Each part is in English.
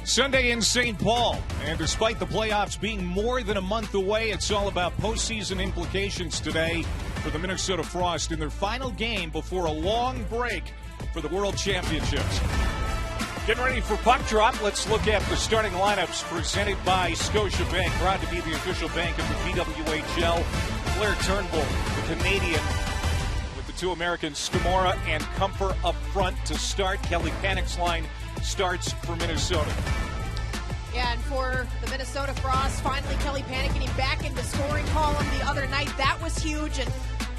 Sunday in St. Paul, and despite the playoffs being more than a month away, it's all about postseason implications today for the Minnesota Frost in their final game before a long break for the World Championships. Getting ready for puck drop. Let's look at the starting lineups presented by Scotiabank. Proud to be the official bank of the PWHL. Blair Turnbull, the Canadian, with the two Americans, Scamora and Comfort up front to start. Kelly Panik's line starts for Minnesota. Yeah, and for the Minnesota Frost, finally Kelly Panik getting back into scoring column the other night. That was huge, and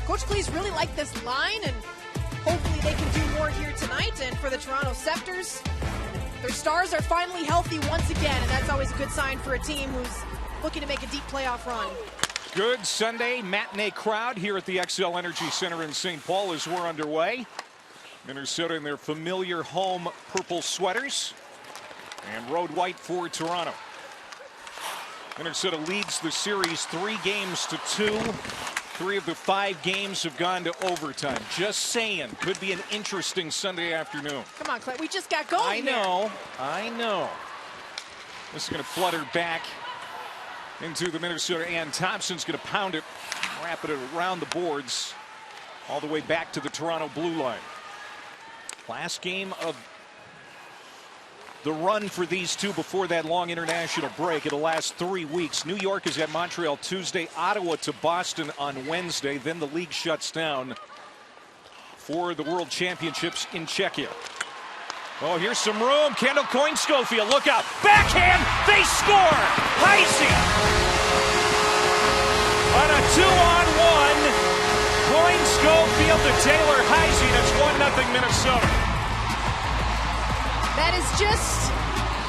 Coach Cleese really liked this line, and hopefully they can do more here tonight. And for the Toronto Sceptres, their stars are finally healthy once again, and that's always a good sign for a team who's looking to make a deep playoff run. Good Sunday matinee crowd here at the XL Energy Center in St. Paul as we're underway. Minnesota in their familiar home purple sweaters and road white for Toronto. Minnesota leads the series 3-2. 3 of the 5 games have gone to overtime. Just saying, could be an interesting Sunday afternoon. Come on, Clay, we just got going. I know. This is going to flutter back into the Minnesota, and Thompson's going to pound it, wrap it around the boards, all the way back to the Toronto blue line. Last game of the run for these two before that long international break. It'll last 3 weeks. New York is at Montreal Tuesday, Ottawa to Boston on Wednesday. Then the league shuts down for the World Championships in Czechia. Oh, here's some room. Kendall Coyne-Schofield, look out. Backhand, they score! Heisey on a 2-on-1. Coyne-Schofield to Taylor Heisey. That's 1-0 Minnesota. That is just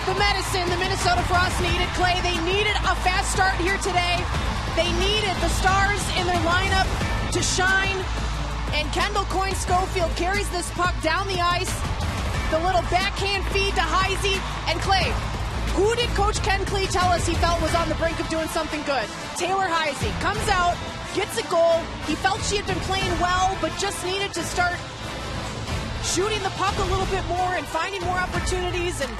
the medicine the Minnesota Frost needed, Clay. They needed a fast start here today. They needed the stars in their lineup to shine. And Kendall Coyne-Schofield carries this puck down the ice. The little backhand feed to Heisey. And Clay, who did Coach Ken Klee tell us he felt was on the brink of doing something good? Taylor Heisey comes out, gets a goal. He felt she had been playing well, but just needed to start shooting the puck a little bit more and finding more opportunities and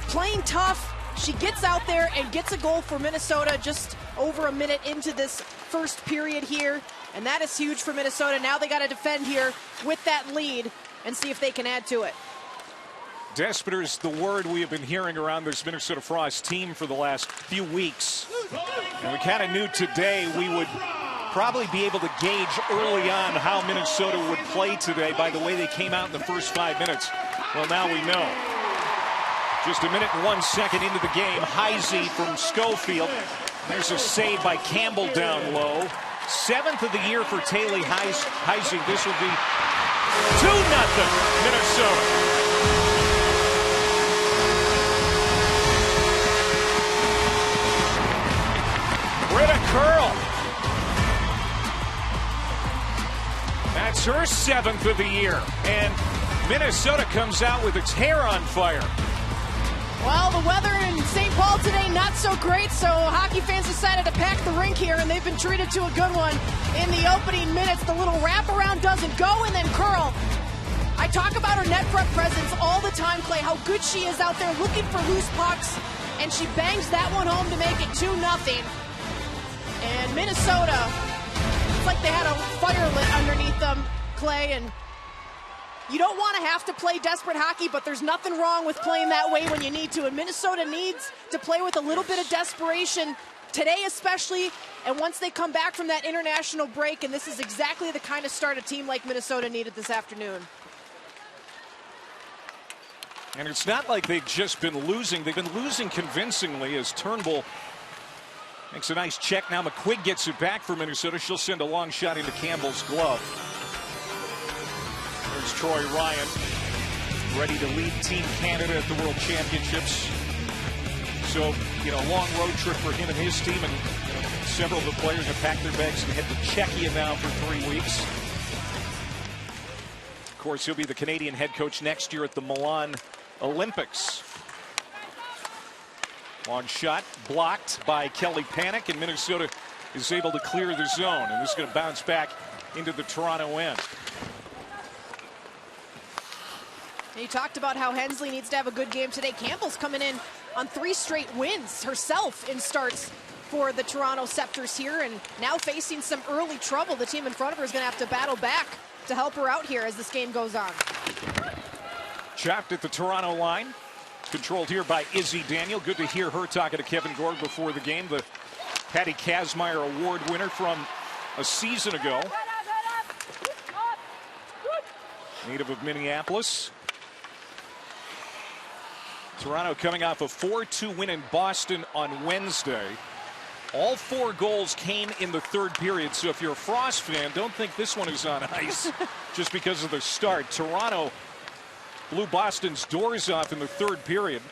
playing tough. She gets out there and gets a goal for Minnesota just over a minute into this first period here. And that is huge for Minnesota. Now they got to defend here with that lead and see if they can add to it. Desperate is the word we have been hearing around this Minnesota Frost team for the last few weeks. And we kind of knew today we would probably be able to gauge early on how Minnesota would play today by the way they came out in the first 5 minutes. Well, now we know. Just a minute and 1 second into the game, Heisey from Schofield. There's a save by Campbell down low. 7th of the year for Taylor Heisey. This will be 2-0 Minnesota. Britta Curl. That's her 7th of the year. And Minnesota comes out with its hair on fire. Well, the weather in St. Paul today not so great, so hockey fans decided to pack the rink here, and they've been treated to a good one in the opening minutes. The little wraparound doesn't go, and then Curl. I talk about her net front presence all the time, Clay, how good she is out there looking for loose pucks, and she bangs that one home to make it 2-0. And Minnesota, it's like they had a fire lit underneath them, Clay, and you don't want to have to play desperate hockey, but there's nothing wrong with playing that way when you need to. And Minnesota needs to play with a little bit of desperation today especially, and once they come back from that international break, and this is exactly the kind of start a team like Minnesota needed this afternoon. And it's not like they've just been losing. They've been losing convincingly as Turnbull makes a nice check. Now McQuigg gets it back for Minnesota. She'll send a long shot into Campbell's glove. There's Troy Ryan, ready to lead Team Canada at the World Championships. So, long road trip for him and his team, and several of the players have packed their bags and head to Czechia now for 3 weeks. Of course, he'll be the Canadian head coach next year at the Milan Olympics. Long shot blocked by Kelly Panik, and Minnesota is able to clear the zone, and this is going to bounce back into the Toronto end. And you talked about how Hensley needs to have a good game today. Campbell's coming in on 3 straight wins herself in starts for the Toronto Sceptres here, and now facing some early trouble. The team in front of her is going to have to battle back to help her out here as this game goes on. Chopped at the Toronto line. Controlled here by Izzy Daniel. Good to hear her talking to Kevin Gorg before the game. The Patty Kazmaier Award winner from a season ago. Native of Minneapolis. Toronto coming off a 4-2 win in Boston on Wednesday. All 4 goals came in the third period. So if you're a Frost fan, don't think this one is on ice just because of the start. Toronto blew Boston's doors off in the third period.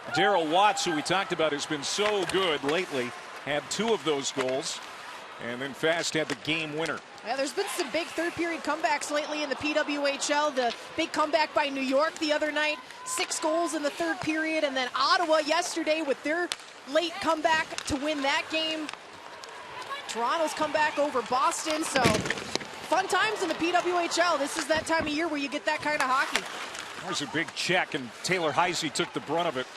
Darryl Watts, who we talked about, has been so good lately, had 2 of those goals. And then Fast had the game winner. Yeah, there's been some big third period comebacks lately in the PWHL. The big comeback by New York the other night, 6 goals in the third period. And then Ottawa yesterday with their late comeback to win that game. Toronto's comeback over Boston. So fun times in the PWHL. This is that time of year where you get that kind of hockey. There's a big check, and Taylor Heisey took the brunt of it.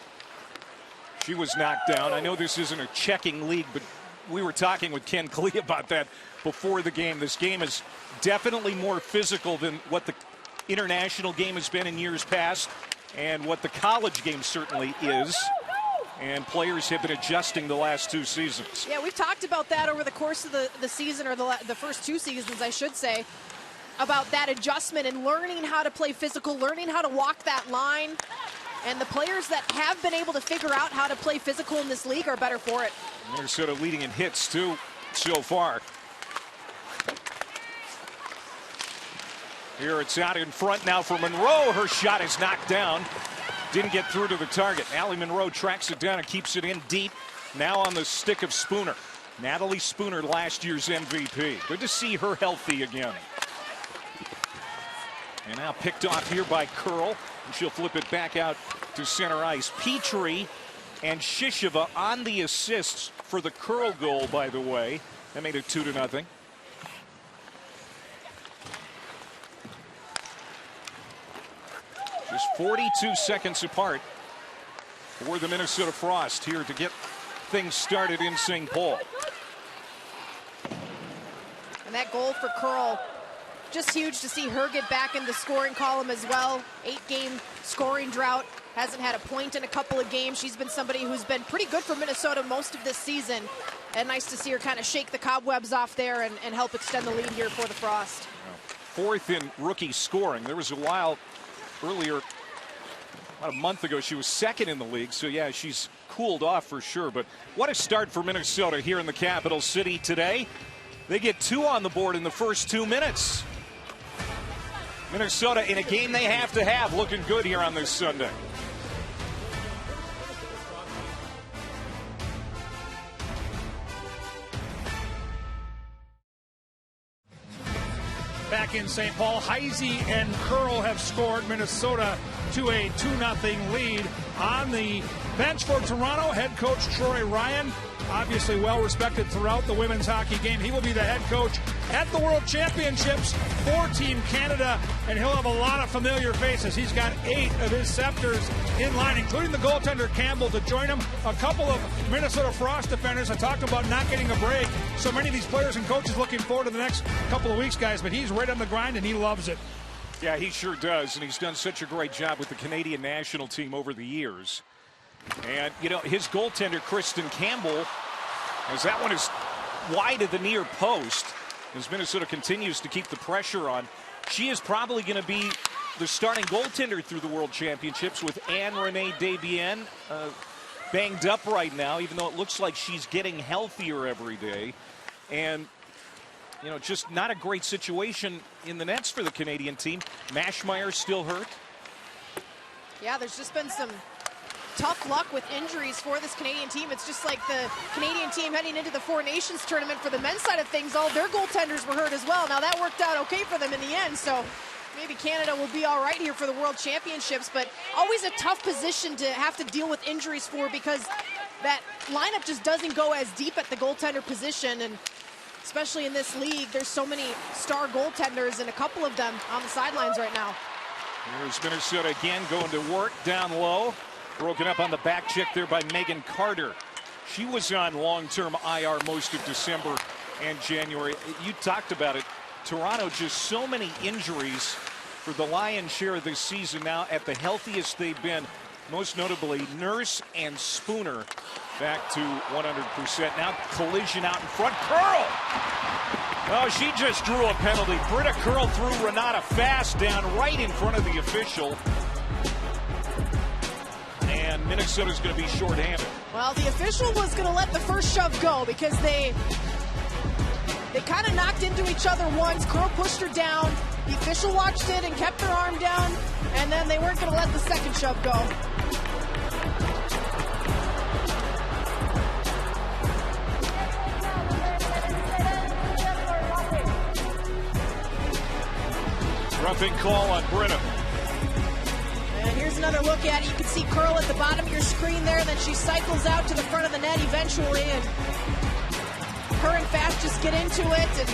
She was knocked down. I know this isn't a checking league, but we were talking with Ken Klee about that before the game. This game is definitely more physical than what the international game has been in years past, and what the college game certainly is. And players have been adjusting the last 2 seasons. Yeah, we've talked about that over the course of the season, or the first 2 seasons, I should say, about that adjustment and learning how to play physical, learning how to walk that line. And the players that have been able to figure out how to play physical in this league are better for it. Minnesota leading in hits, too, so far. Here it's out in front now for Monroe. Her shot is knocked down. Didn't get through to the target. Allie Monroe tracks it down and keeps it in deep. Now on the stick of Spooner. Natalie Spooner, last year's MVP. Good to see her healthy again. And now picked off here by Curl. And she'll flip it back out to center ice. Petrie and Shisheva on the assists for the Curl goal, by the way. That made it 2-0. Just 42 seconds apart for the Minnesota Frost here to get things started in St. Paul. And that goal for Curl, just huge to see her get back in the scoring column as well. 8-game scoring drought. Hasn't had a point in a couple of games. She's been somebody who's been pretty good for Minnesota most of this season. And nice to see her kind of shake the cobwebs off there and help extend the lead here for the Frost. 4th in rookie scoring. There was a while earlier, about a month ago, she was 2nd in the league. So, yeah, she's cooled off for sure. But what a start for Minnesota here in the capital city today. They get 2 on the board in the first 2 minutes. Minnesota in a game they have to have, looking good here on this Sunday. Back in St. Paul, Heisey and Curl have scored Minnesota to a 2-0 lead. On the bench for Toronto, head coach Troy Ryan, obviously well respected throughout the women's hockey game. He will be the head coach at the World Championships for Team Canada, and he'll have a lot of familiar faces. He's got 8 of his Sceptres in line, including the goaltender Campbell to join him. A couple of Minnesota Frost defenders. I talked about not getting a break. So many of these players and coaches looking forward to the next couple of weeks, guys, but he's right on the grind and he loves it. Yeah, he sure does, and he's done such a great job with the Canadian national team over the years. And, you know, his goaltender, Kristen Campbell, as that one is wide of the near post, as Minnesota continues to keep the pressure on. She is probably going to be the starting goaltender through the World Championships, with Anne-Renee Desbiens banged up right now, even though it looks like she's getting healthier every day. And, you know, just not a great situation in the nets for the Canadian team. Maschmeyer still hurt. Yeah, there's just been some tough luck with injuries for this Canadian team. It's just like the Canadian team heading into the Four Nations tournament. For the men's side of things, all their goaltenders were hurt as well. Now that worked out okay for them in the end, so maybe Canada will be all right here for the World Championships, but always a tough position to have to deal with injuries for, because that lineup just doesn't go as deep at the goaltender position, and especially in this league, there's so many star goaltenders and a couple of them on the sidelines right now. Here's Minnesota again going to work down low. Broken up on the back check there by Megan Carter. She was on long-term IR most of December and January. You talked about it. Toronto, just so many injuries for the lion's share of this season now, at the healthiest they've been. Most notably, Nurse and Spooner back to 100%. Now collision out in front. Curl! Oh, she just drew a penalty. Britta Curl threw Renata Fast down right in front of the official. And Minnesota's going to be shorthanded. Well, the official was going to let the first shove go because they kind of knocked into each other once. Curl pushed her down. The official watched it and kept her arm down, and then they weren't going to let the second shove go. Roughing call on Britta. And here's another look at it. You can see Curl at the bottom of your screen there. Then she cycles out to the front of the net eventually. And her and Fast just get into it. And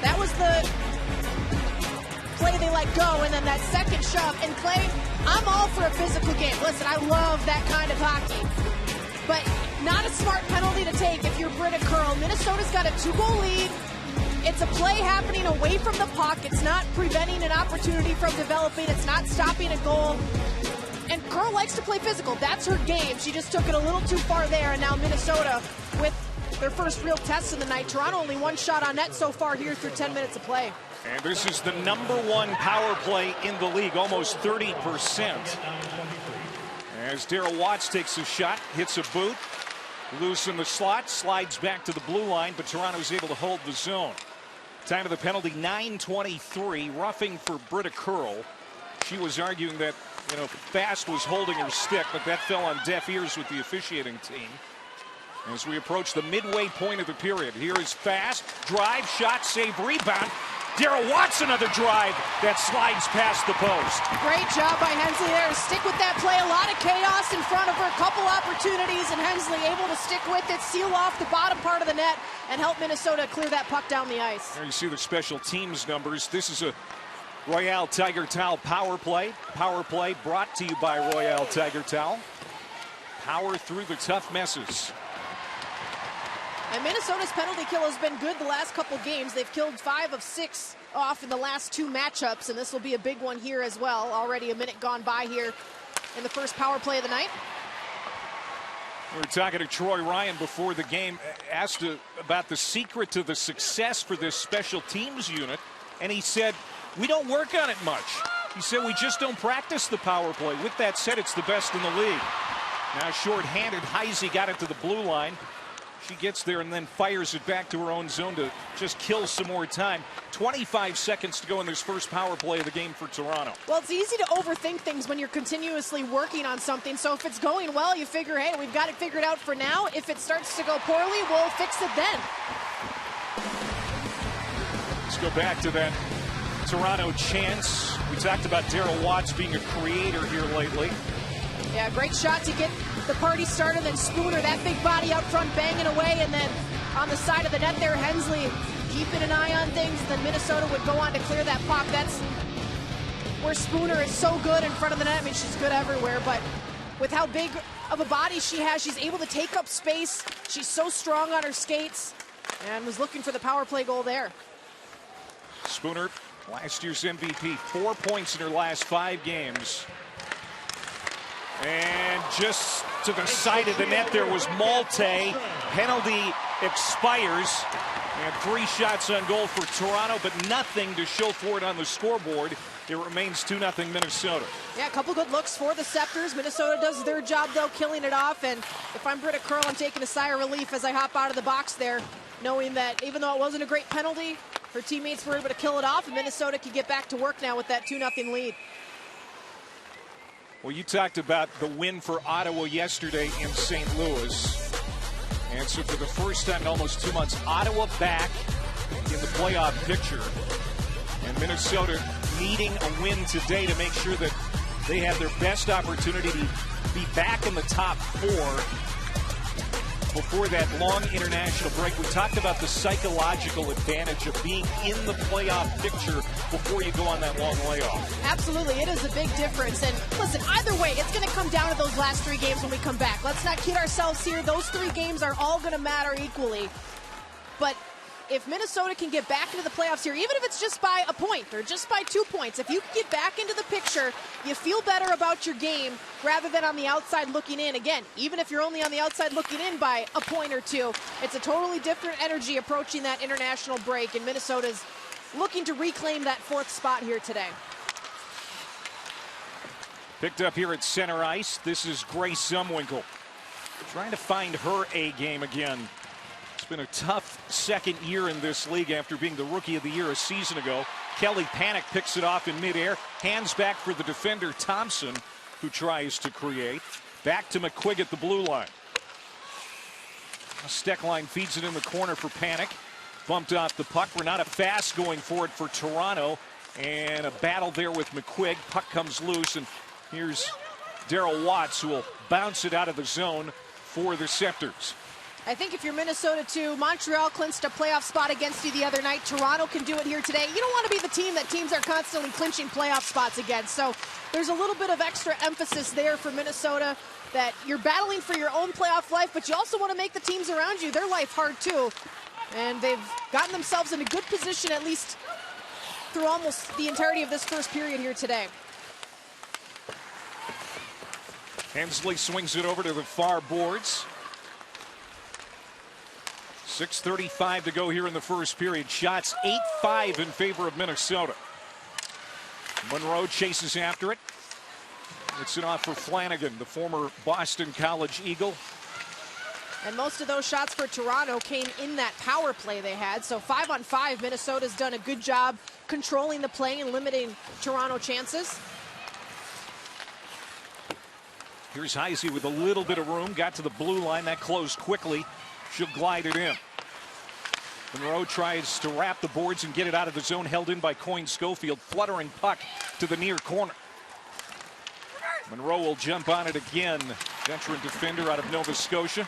that was the play they let go. And then that second shove. And Clay, I'm all for a physical game. Listen, I love that kind of hockey. But not a smart penalty to take if you're Britta Curl. Minnesota's got a 2-goal lead. It's a play happening away from the puck. It's not preventing an opportunity from developing. It's not stopping a goal. And Curl likes to play physical. That's her game. She just took it a little too far there. And now Minnesota with their first real test of the night. Toronto only one shot on net so far here through 10 minutes of play. And this is the #1 power play in the league, almost 30%. As Darryl Watts takes a shot, hits a boot, loose in the slot, slides back to the blue line, but Toronto's able to hold the zone. Time of the penalty, 9:23, roughing for Britta Curl. She was arguing that, Fast was holding her stick, but that fell on deaf ears with the officiating team. As we approach the midway point of the period, here is Fast, drive, shot, save, rebound. Darryl Watts, another drive that slides past the post. Great job by Hensley there to stick with that play. A lot of chaos in front of her, a couple opportunities, and Hensley able to stick with it, seal off the bottom part of the net, and help Minnesota clear that puck down the ice. There you see the special teams numbers. This is a Royale Tiger Towel power play. Power play brought to you by Royale Tiger Towel. Power through the tough messes. And Minnesota's penalty kill has been good the last couple games. They've killed 5 of 6 off in the last 2 matchups, and this will be a big one here as well. Already a minute gone by here in the first power play of the night. We were talking to Troy Ryan before the game, asked about the secret to the success for this special teams unit, and he said, we don't work on it much. He said, we just don't practice the power play. With that said, it's the best in the league. Now short-handed, Heisey got it to the blue line. She gets there and then fires it back to her own zone to just kill some more time. 25 seconds to go in this first power play of the game for Toronto. Well, it's easy to overthink things when you're continuously working on something. So if it's going well, you figure, hey, we've got it figured out for now. If it starts to go poorly, we'll fix it then. Let's go back to that Toronto chance. We talked about Darryl Watts being a creator here lately. Yeah, great shot to get the party started. Then Spooner, that big body out front banging away. And then on the side of the net there, Hensley keeping an eye on things. Then Minnesota would go on to clear that puck. That's where Spooner is so good in front of the net. I mean, she's good everywhere. But with how big of a body she has, she's able to take up space. She's so strong on her skates. And was looking for the power play goal there. Spooner, last year's MVP, 4 points in her last 5 games. And just to the side of the net there was Malte. Penalty expires. And 3 shots on goal for Toronto, but nothing to show for it on the scoreboard. It remains 2-0 Minnesota. Yeah, a couple good looks for the Sceptres. Minnesota does their job, though, killing it off. And if I'm Britta Curl, I'm taking a sigh of relief as I hop out of the box there, knowing that even though it wasn't a great penalty, her teammates were able to kill it off, and Minnesota can get back to work now with that 2-0 lead. Well, you talked about the win for Ottawa yesterday in St. Louis. And so for the first time in almost 2 months, Ottawa back in the playoff picture. And Minnesota needing a win today to make sure that they have their best opportunity to be back in the top 4 before that long international break. We talked about the psychological advantage of being in the playoff picture before you go on that long layoff. Absolutely, it is a big difference. And listen, either way, it's going to come down to those last 3 games when we come back. Let's not kid ourselves here. Those 3 games are all going to matter equally. But if Minnesota can get back into the playoffs here, even if it's just by a point or just by 2 points, if you can get back into the picture, you feel better about your game rather than on the outside looking in. Again, even if you're only on the outside looking in by a point or 2, it's a totally different energy approaching that international break, and Minnesota's looking to reclaim that 4th spot here today. Picked up here at center ice, this is Grace Zumwinkle, trying to find her A game again. It's been a tough second year in this league after being the Rookie of the Year a season ago. Kelly Panic picks it off in midair. Hands back for the defender Thompson, who tries to create. Back to McQuigg at the blue line. Steckline feeds it in the corner for Panic. Bumped off the puck. Renata Fast going for it for Toronto. And a battle there with McQuigg. Puck comes loose, and here's Daryl Watts, who will bounce it out of the zone for the Sceptres. I think if you're Minnesota too, Montreal clinched a playoff spot against you the other night. Toronto can do it here today. You don't want to be the team that teams are constantly clinching playoff spots against. So there's a little bit of extra emphasis there for Minnesota that you're battling for your own playoff life, but you also want to make the teams around you their life hard too. And they've gotten themselves in a good position, at least through almost the entirety of this first period here today. Hensley swings it over to the far boards. 6:35 to go here in the first period. Shots 8-5 in favor of Minnesota. Monroe chases after it. It's it off for Flanagan, the former Boston College Eagle. And most of those shots for Toronto came in that power play they had. So 5-on-5, Minnesota's done a good job controlling the play and limiting Toronto chances. Here's Heisey with a little bit of room. Got to the blue line. That closed quickly. She'll glide it in. Monroe tries to wrap the boards and get it out of the zone. Held in by Coyne Schofield. Fluttering puck to the near corner. Monroe will jump on it again. Veteran defender out of Nova Scotia.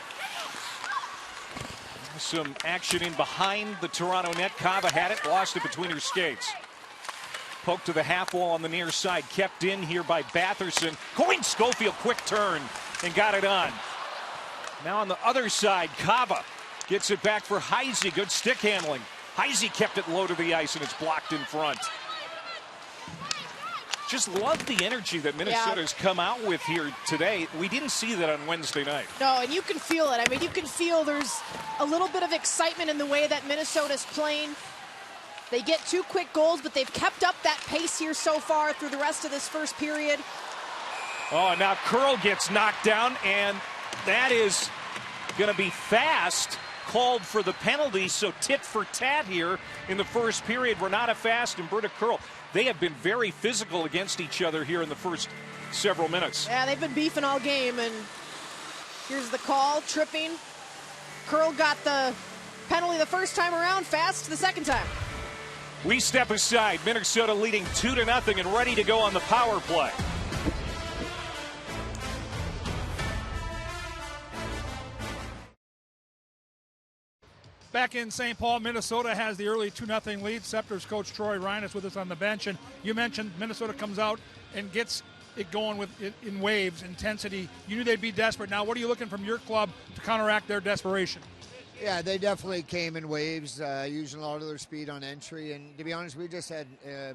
Some action in behind the Toronto net. Kava had it. Lost it between her skates. Poke to the half wall on the near side. Kept in here by Batherson. Coyne Schofield, quick turn, and got it on. Now on the other side, Kava gets it back for Heisey. Good stick handling. Heisey kept it low to the ice, and it's blocked in front. Just love the energy that Minnesota's come out with here today. We didn't see that on Wednesday night. No, and you can feel it. I mean, you can feel there's a little bit of excitement in the way that Minnesota's playing. They get 2 quick goals, but they've kept up that pace here so far through the rest of this first period. Oh, now Curl gets knocked down, and that is going to be Fast, called for the penalty. So tit for tat here in the first period. Renata Fast and Britta Curl. They have been very physical against each other here in the first several minutes. Yeah, they've been beefing all game, and here's the call, tripping. Curl got the penalty the first time around, Fast the second time. We step aside. Minnesota leading 2-0 and ready to go on the power play. Back in St. Paul, Minnesota has the early 2-0 lead. Sceptres coach Troy Ryan is with us on the bench. And you mentioned Minnesota comes out and gets it going with it in waves, intensity. You knew they'd be desperate. Now, what are you looking from your club to counteract their desperation? Yeah, they definitely came in waves, using a lot of their speed on entry. And to be honest, we just had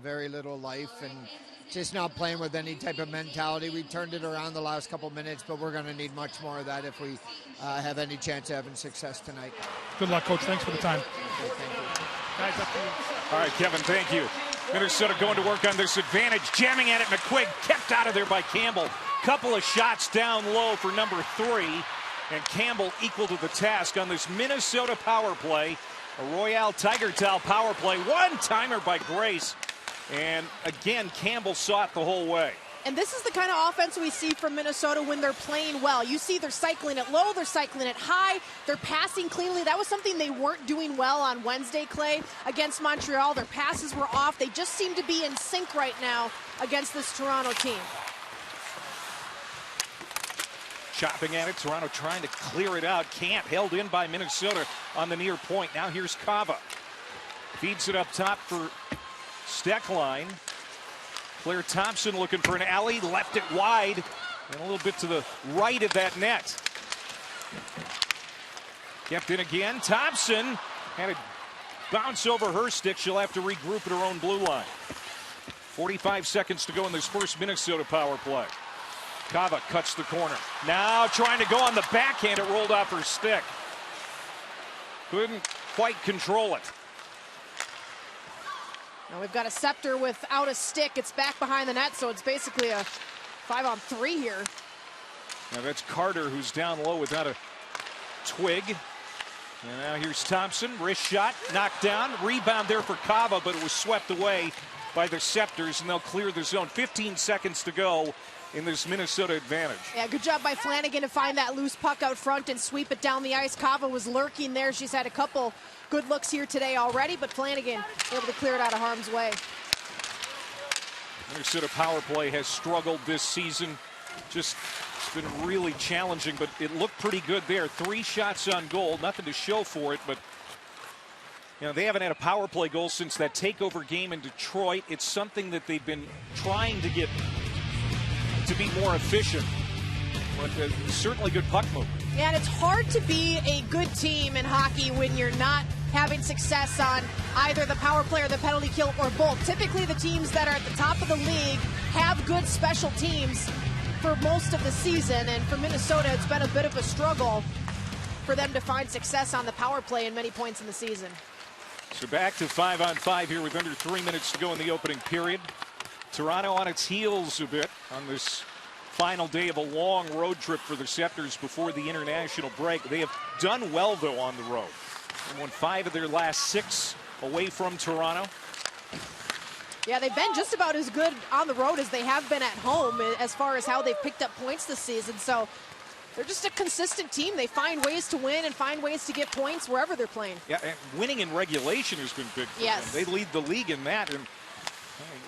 very little life and just not playing with any type of mentality. We turned it around the last couple minutes, but we're going to need much more of that if we have any chance of having success tonight. Good luck, Coach. Thanks for the time. Okay, thank you. Guys, up to you. All right, Kevin, thank you. Minnesota going to work on this advantage. Jamming at it, McQuigg kept out of there by Campbell. Couple of shots down low for number 3. And Campbell equal to the task on this Minnesota power play. A Royale Tiger Towel power play. One-timer by Grace. And again, Campbell saw it the whole way. And this is the kind of offense we see from Minnesota when they're playing well. You see they're cycling it low, they're cycling it high, they're passing cleanly. That was something they weren't doing well on Wednesday, Clay, against Montreal. Their passes were off. They just seem to be in sync right now against this Toronto team. chopping at it. Toronto trying to clear it out. Can't. Held in by Minnesota on the near point. Now here's Kava. Feeds it up top for Steckline. Claire Thompson looking for an alley. Left it wide. And a little bit to the right of that net. Kept in again. Thompson had it bounce over her stick. She'll have to regroup at her own blue line. 45 seconds to go in this first Minnesota power play. Kava cuts the corner. Now trying to go on the backhand. It rolled off her stick. Couldn't quite control it. Now we've got a Sceptre without a stick. It's back behind the net, so it's basically a 5-on-3 here. Now that's Carter, who's down low without a twig. And now here's Thompson. Wrist shot, knocked down. Rebound there for Kava, but it was swept away by the Sceptres, and they'll clear the zone. 15 seconds to go in this Minnesota advantage. Yeah, good job by Flanagan to find that loose puck out front and sweep it down the ice. Kava was lurking there. She's had a couple good looks here today already, but Flanagan able to clear it out of harm's way. Minnesota power play has struggled this season. Just, it's been really challenging, but it looked pretty good there. 3 shots on goal, nothing to show for it, but you know, they haven't had a power play goal since that takeover game in Detroit. It's something that they've been trying to get to be more efficient. But certainly good puck movement. Yeah, and it's hard to be a good team in hockey when you're not having success on either the power play or the penalty kill or both. Typically the teams that are at the top of the league have good special teams for most of the season, and for Minnesota it's been a bit of a struggle for them to find success on the power play in many points in the season. So back to 5-on-5 here with under 3 minutes to go in the opening period. Toronto on its heels a bit on this final day of a long road trip for the Sceptres before the international break. They have done well, though, on the road. They won 5 of their last 6 away from Toronto. Yeah, they've been just about as good on the road as they have been at home as far as how they've picked up points this season. So they're just a consistent team. They find ways to win and find ways to get points wherever they're playing. Yeah, and winning in regulation has been big for yes. them. They lead the league in that. And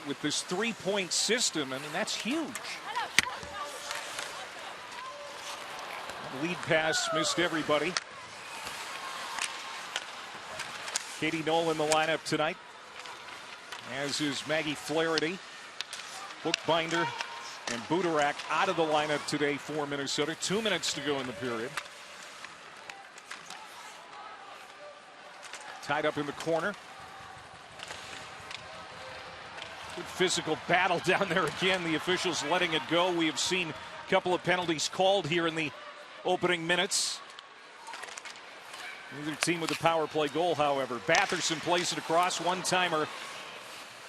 with this 3-point system, I mean, that's huge. Lead pass missed everybody. Katie Knoll in the lineup tonight, as is Maggie Flaherty. Bookbinder and Budarak out of the lineup today for Minnesota. 2 minutes to go in the period. Tied up in the corner. Good physical battle down there again. The officials letting it go. We have seen a couple of penalties called here in the opening minutes. Neither team with a power play goal, however. Batherson plays it across. One-timer.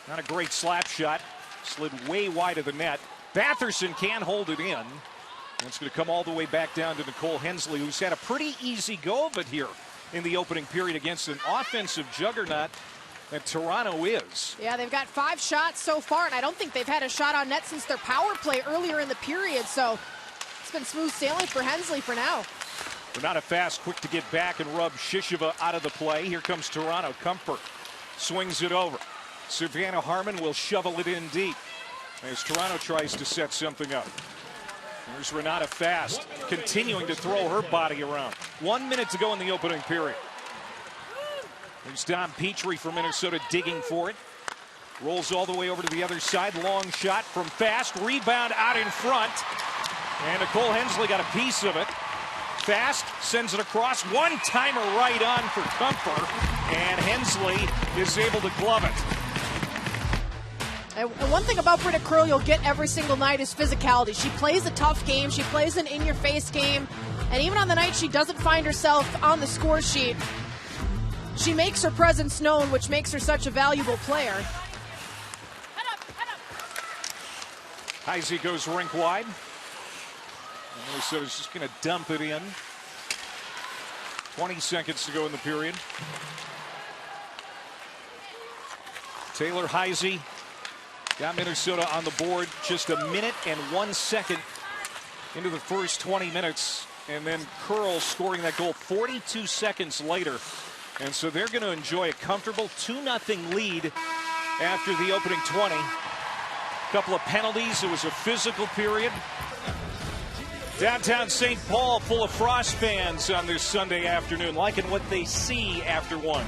Not a great slap shot. Slid way wide of the net. Batherson can hold it in. And it's going to come all the way back down to Nicole Hensley, who's had a pretty easy go of it here in the opening period against an offensive juggernaut that Toronto is. Yeah, they've got 5 shots so far, and I don't think they've had a shot on net since their power play earlier in the period. So it's been smooth sailing for Hensley for now. Renata Fast quick to get back and rub Shisheva out of the play. Here comes Toronto. Comfort swings it over. Savannah Harmon will shovel it in deep as Toronto tries to set something up. There's Renata Fast continuing to throw her body around. 1 minute to go in the opening period. There's Dom Petrie from Minnesota digging for it. Rolls all the way over to the other side. Long shot from Fast. Rebound out in front. And Nicole Hensley got a piece of it. Fast sends it across. One-timer right on for Comfort. And Hensley is able to glove it. And one thing about Britta Curl you'll get every single night is physicality. She plays a tough game. She plays an in-your-face game. And even on the night she doesn't find herself on the score sheet, she makes her presence known, which makes her such a valuable player. Heisey goes rink wide. Minnesota's just going to dump it in. 20 seconds to go in the period. Taylor Heisey got Minnesota on the board just a minute and 1 second into the first 20 minutes. And then Curl scoring that goal 42 seconds later. And so they're going to enjoy a comfortable 2-0 lead after the opening 20. A couple of penalties. It was a physical period. Downtown St. Paul full of Frost fans on this Sunday afternoon, liking what they see after one.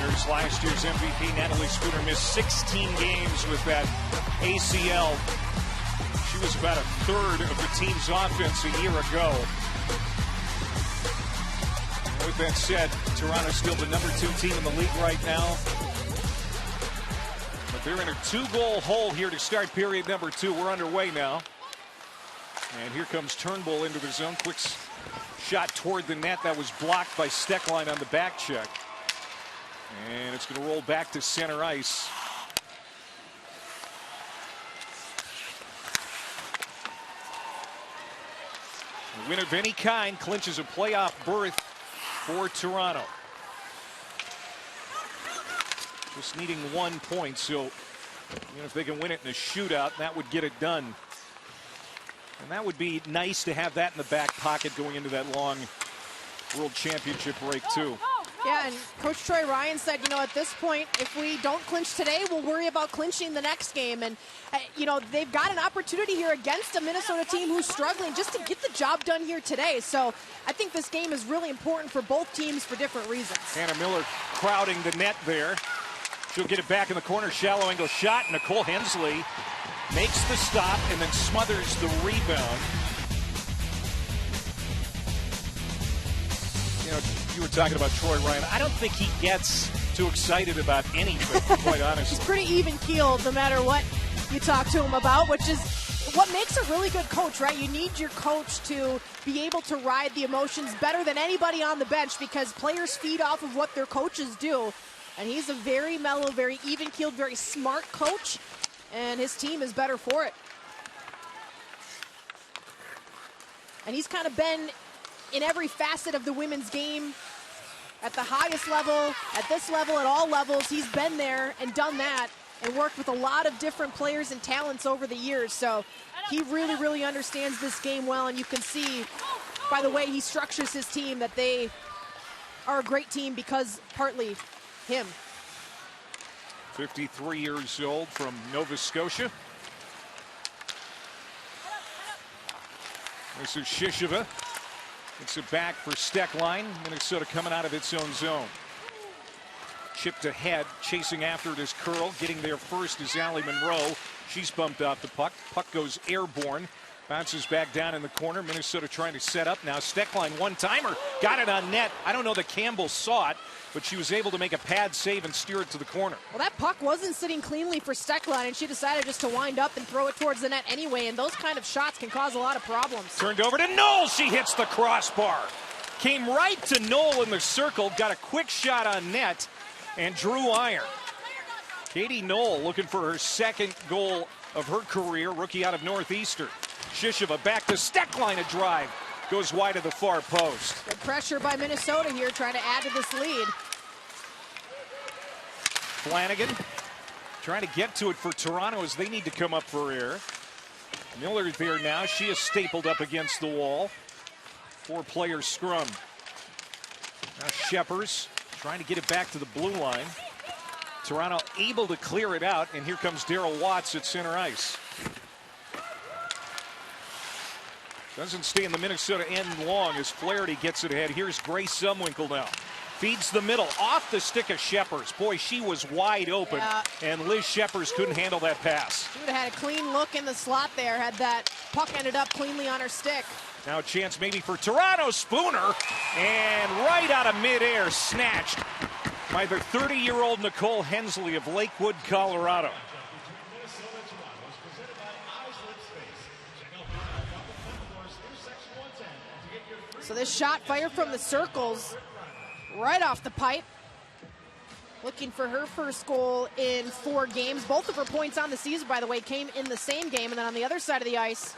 Here's last year's MVP, Natalie Spooner, missed 16 games with that ACL. She was about a third of the team's offense a year ago. With that said, Toronto's still the number 2 team in the league right now. But they're in a 2-goal hole here to start period number 2. We're underway now. And here comes Turnbull into the zone. Quick shot toward the net that was blocked by Steckline on the back check. And it's going to roll back to center ice. A win of any kind clinches a playoff berth for Toronto. Just needing 1 point, so if they can win it in a shootout, that would get it done. And that would be nice to have that in the back pocket going into that long World Championship break too. Yeah, and Coach Troy Ryan said, at this point, if we don't clinch today, we'll worry about clinching the next game. And, they've got an opportunity here against a Minnesota team who's struggling just to get the job done here today. So I think this game is really important for both teams for different reasons. Hannah Miller crowding the net there. She'll get it back in the corner. Shallow angle shot. Nicole Hensley makes the stop and then smothers the rebound. You were talking about Troy Ryan. I don't think he gets too excited about anything, quite honestly. He's pretty even-keeled no matter what you talk to him about, which is what makes a really good coach, right? You need your coach to be able to ride the emotions better than anybody on the bench because players feed off of what their coaches do. And he's a very mellow, very even-keeled, very smart coach, and his team is better for it. And he's kind of been in every facet of the women's game, at the highest level, at this level, at all levels. He's been there and done that and worked with a lot of different players and talents over the years. So he really, really understands this game well, and you can see by the way he structures his team that they are a great team because partly him. 53 years old from Nova Scotia. This is Shishova. It's it back for Steckline. Minnesota coming out of its own zone. Chipped ahead, chasing after it is Curl. Getting there first is Allie Monroe. She's bumped off the puck. Puck goes airborne. Bounces back down in the corner. Minnesota trying to set up now. Steckline one-timer. Got it on net. I don't know that Campbell saw it, but she was able to make a pad save and steer it to the corner. Well, that puck wasn't sitting cleanly for Steckline, and she decided just to wind up and throw it towards the net anyway, and those kind of shots can cause a lot of problems. Turned over to Knoll. She hits the crossbar. Came right to Knoll in the circle. Got a quick shot on net and drew iron. Katie Knoll looking for her second goal of her career, rookie out of Northeastern. Shishova back to Steckline, a drive. Goes wide of the far post. Good pressure by Minnesota here, trying to add to this lead. Flanagan trying to get to it for Toronto as they need to come up for air. Miller there now. She is stapled up against the wall. 4-player scrum. Now Sheppers trying to get it back to the blue line. Toronto able to clear it out, and here comes Daryl Watts at center ice. Doesn't stay in the Minnesota end long as Flaherty gets it ahead. Here's Grace Zumwinkle now. Feeds the middle off the stick of Sheppers. Boy, she was wide open, and Liz Sheppers couldn't handle that pass. She would have had a clean look in the slot there had that puck ended up cleanly on her stick. Now a chance maybe for Toronto. Spooner, and right out of midair, snatched by the 30-year-old Nicole Hensley of Lakewood, Colorado. So this shot fired from the circles right off the pipe. Looking for her first goal in 4 games. Both of her points on the season, by the way, came in the same game. And then on the other side of the ice,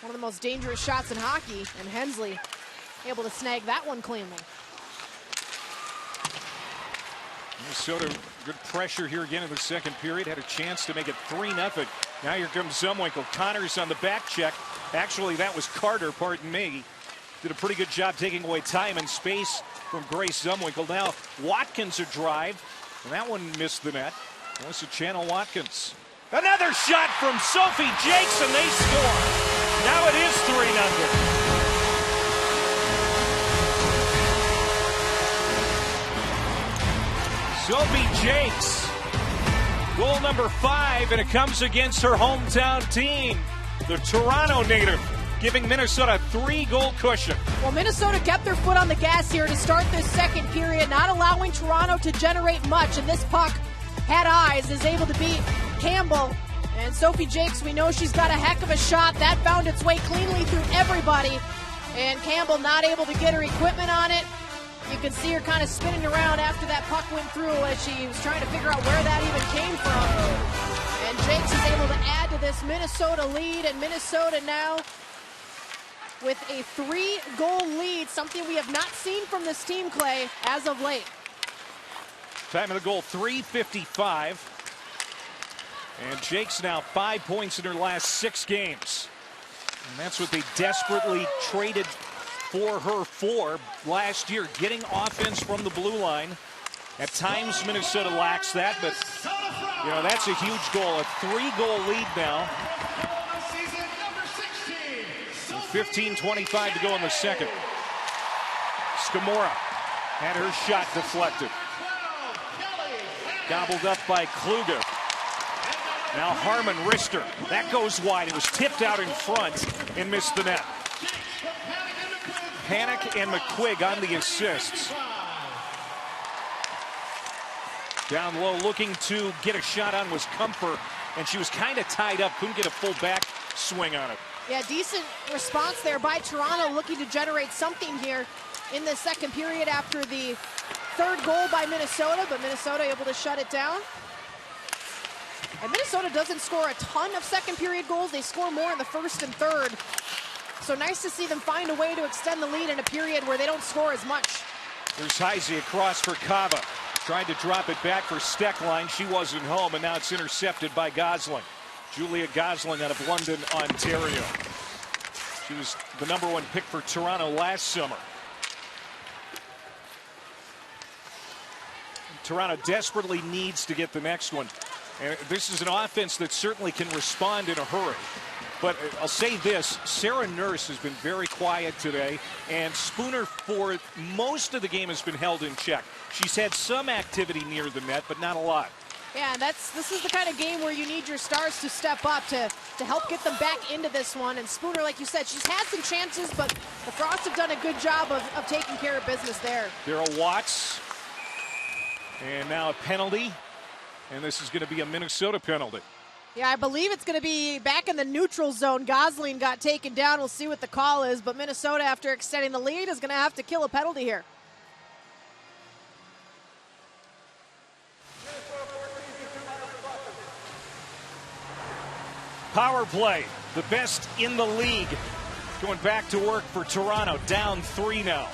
one of the most dangerous shots in hockey. And Hensley able to snag that one cleanly. Minnesota, good pressure here again in the second period. Had a chance to make it 3-0. Now here comes Zumwinkle. Connors on the back check. Actually, that was Carter, pardon me. did a pretty good job taking away time and space from Grace Zumwinkle. Now Watkins a drive, and that one missed the net. Melissa Channel Watkins. Another shot from Sophie Jakes, and they score. Now it is 3-0. Sophie Jakes, goal number 5, and it comes against her hometown team, the Toronto native, giving Minnesota a 3-goal cushion. Well, Minnesota kept their foot on the gas here to start this second period, not allowing Toronto to generate much, and this puck had eyes, is able to beat Campbell. And Sophie Jakes, we know she's got a heck of a shot. That found its way cleanly through everybody, and Campbell not able to get her equipment on it. You can see her kind of spinning around after that puck went through as she was trying to figure out where that even came from. And Jakes is able to add to this Minnesota lead, and Minnesota now with a 3-goal lead, something we have not seen from this team, Clay, as of late. Time of the goal, 3:55. And Jakes now 5 points in her last 6 games. And that's what they desperately traded for her for last year, getting offense from the blue line. At times Minnesota lacks that, but you know, that's a huge goal. A 3-goal lead now. 15:25 to go in the second. Skamora had her shot deflected. Gobbled up by Kluge. Now Harmon Rister. That goes wide. It was tipped out in front and missed the net. Panic and McQuigg on the assists. Down low looking to get a shot on was Comfort, and she was kind of tied up, couldn't get a full back swing on it. Yeah, decent response there by Toronto, looking to generate something here in the second period after the 3rd goal by Minnesota, but Minnesota able to shut it down. And Minnesota doesn't score a ton of second period goals. They score more in the 1st and 3rd. So nice to see them find a way to extend the lead in a period where they don't score as much. There's Heisey across for Kava. Tried to drop it back for Steckline. She wasn't home, and now it's intercepted by Gosling. Julia Gosling out of London, Ontario. She was the #1 pick for Toronto last summer. Toronto desperately needs to get the next one. And this is an offense that certainly can respond in a hurry. But I'll say this, Sarah Nurse has been very quiet today, and Spooner for most of the game has been held in check. She's had some activity near the net, but not a lot. Yeah, this is the kind of game where you need your stars to step up to help get them back into this one. And Spooner, like you said, she's had some chances, but the Frosts have done a good job of taking care of business there. Daryl Watts, and now a penalty, and this is going to be a Minnesota penalty. Yeah, I believe it's going to be back in the neutral zone. Gosling got taken down. We'll see what the call is, but Minnesota, after extending the lead, is going to have to kill a penalty here. Power play, the best in the league. Going back to work for Toronto, down 3 now.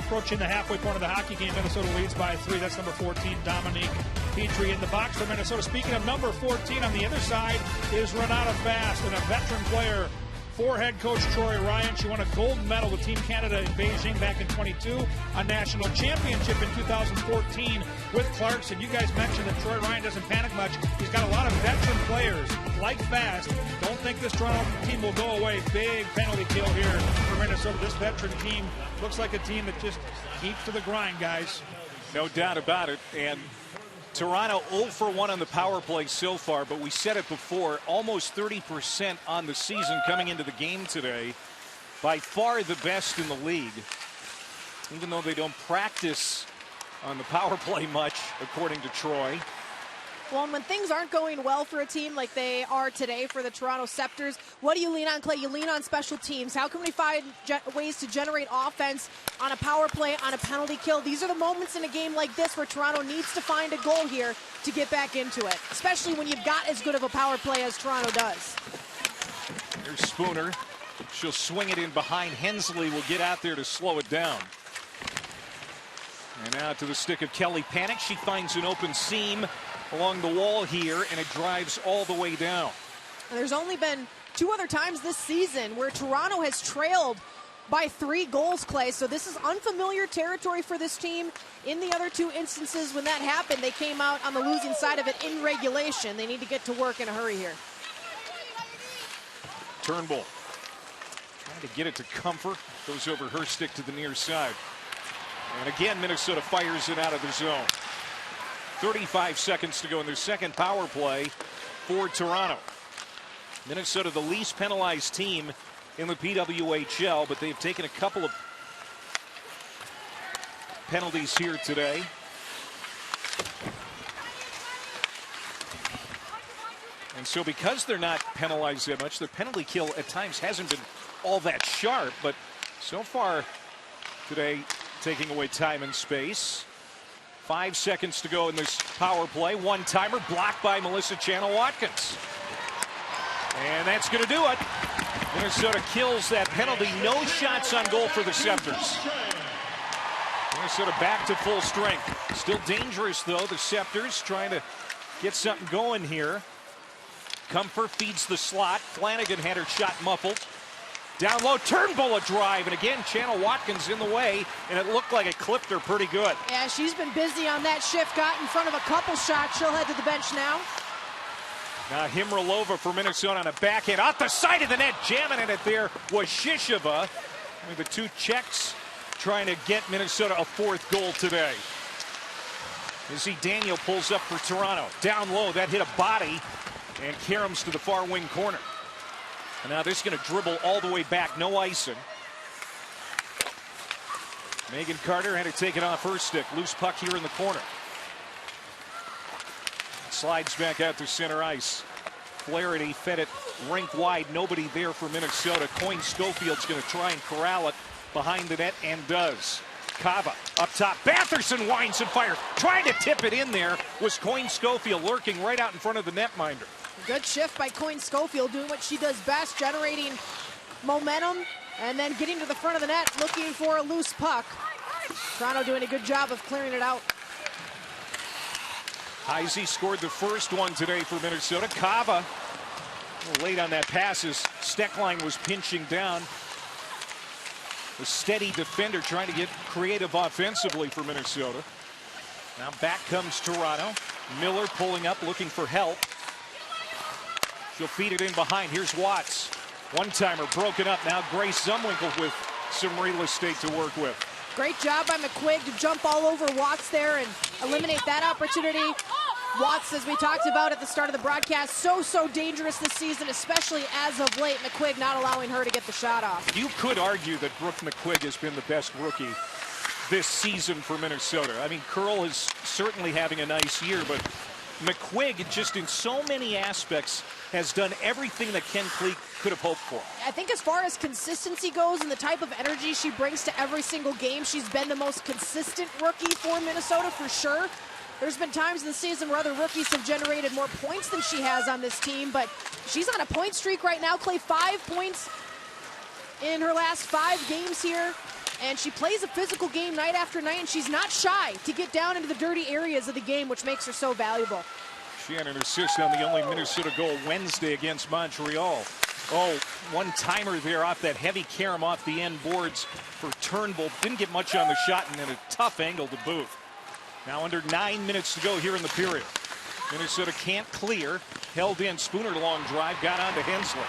Approaching the halfway point of the hockey game, Minnesota leads by 3. That's number 14, Dominique Petrie in the box for Minnesota. Speaking of number 14, on the other side is Renata Fast, and a veteran player for head coach Troy Ryan. She won a gold medal with Team Canada in Beijing back in 22, a national championship in 2014 with Clarkson. You guys mentioned that Troy Ryan doesn't panic much. He's got a lot of veteran players like Fast. Don't think this Toronto team will go away. Big penalty kill here for Minnesota. This veteran team looks like a team that just keeps to the grind, guys. No doubt about it. And Toronto 0 for 1 on the power play so far, but we said it before, almost 30% on the season coming into the game today. By far the best in the league, even though they don't practice on the power play much, according to Troy. Well, and when things aren't going well for a team like they are today for the Toronto Sceptres, what do you lean on, Clay? You lean on special teams. How can we find ways to generate offense on a power play, on a penalty kill? These are the moments in a game like this where Toronto needs to find a goal here to get back into it, especially when you've got as good of a power play as Toronto does. Here's Spooner. She'll swing it in behind. Hensley will get out there to slow it down. And now to the stick of Kelly Panic. She finds an open seam along the wall here, and it drives all the way down. And there's only been 2 other times this season where Toronto has trailed by 3 goals, Clay. So this is unfamiliar territory for this team. In the other 2 instances when that happened, they came out on the losing side of it in regulation. They need to get to work in a hurry here. Turnbull trying to get it to Comfort. Goes over her stick to the near side. And again, Minnesota fires it out of the zone. 35 seconds to go in their second power play for Toronto. Minnesota, the least penalized team in the PWHL, but they've taken a couple of penalties here today. And so because they're not penalized that much, their penalty kill at times hasn't been all that sharp, but so far today taking away time and space. 5 seconds to go in this power play. One-timer blocked by Melissa Channel-Watkins. And that's going to do it. Minnesota kills that penalty. No shots on goal for the Sceptres. Minnesota back to full strength. Still dangerous, though. The Sceptres trying to get something going here. Comfort feeds the slot. Flanagan had her shot muffled. Down low, Turnbull a drive, and again, Channel-Watkins in the way, and it looked like it clipped her pretty good. Yeah, she's been busy on that shift, got in front of a couple shots. She'll head to the bench now. Now Himralova for Minnesota on a backhand. Off the side of the net, jamming at it there was Shishova. The 2 Czechs trying to get Minnesota a 4th goal today. Izzy Daniel pulls up for Toronto. Down low, that hit a body, and caroms to the far wing corner. And now this is going to dribble all the way back, no icing. Megan Carter had to take it off her stick. Loose puck here in the corner. Slides back out to center ice. Flaherty fed it rink wide. Nobody there for Minnesota. Coyne Schofield's going to try and corral it behind the net, and does. Kava up top. Batherson winds and fires. Trying to tip it in there was Coyne Schofield, lurking right out in front of the netminder. Good shift by Coyne Schofield, doing what she does best, generating momentum and then getting to the front of the net, looking for a loose puck. Toronto doing a good job of clearing it out. Heisey scored the first one today for Minnesota. Kava a little late on that pass as Steckline was pinching down. The steady defender trying to get creative offensively for Minnesota. Now back comes Toronto. Miller pulling up, looking for help. She'll feed it in behind. Here's Watts. One-timer broken up. Now Grace Zumwinkle with some real estate to work with. Great job by McQuigg to jump all over Watts there and eliminate that opportunity. Watts, as we talked about at the start of the broadcast, so dangerous this season, especially as of late. McQuigg not allowing her to get the shot off. You could argue that Brooke McQuigg has been the best rookie this season for Minnesota. I mean, Curl is certainly having a nice year, but McQuigg, just in so many aspects, has done everything that Ken Cleek could have hoped for. I think as far as consistency goes and the type of energy she brings to every single game, she's been the most consistent rookie for Minnesota for sure. There's been times in the season where other rookies have generated more points than she has on this team, but she's on a point streak right now. Clay, 5 points in her last 5 games here, and she plays a physical game night after night, and she's not shy to get down into the dirty areas of the game, which makes her so valuable. She had an assist on the only Minnesota goal Wednesday against Montreal. Oh, one-timer there off that heavy carom off the end boards for Turnbull. Didn't get much on the shot, and then a tough angle to boot. Now under 9 minutes to go here in the period. Minnesota can't clear. Held in. Spooner long drive. Got on to Hensley.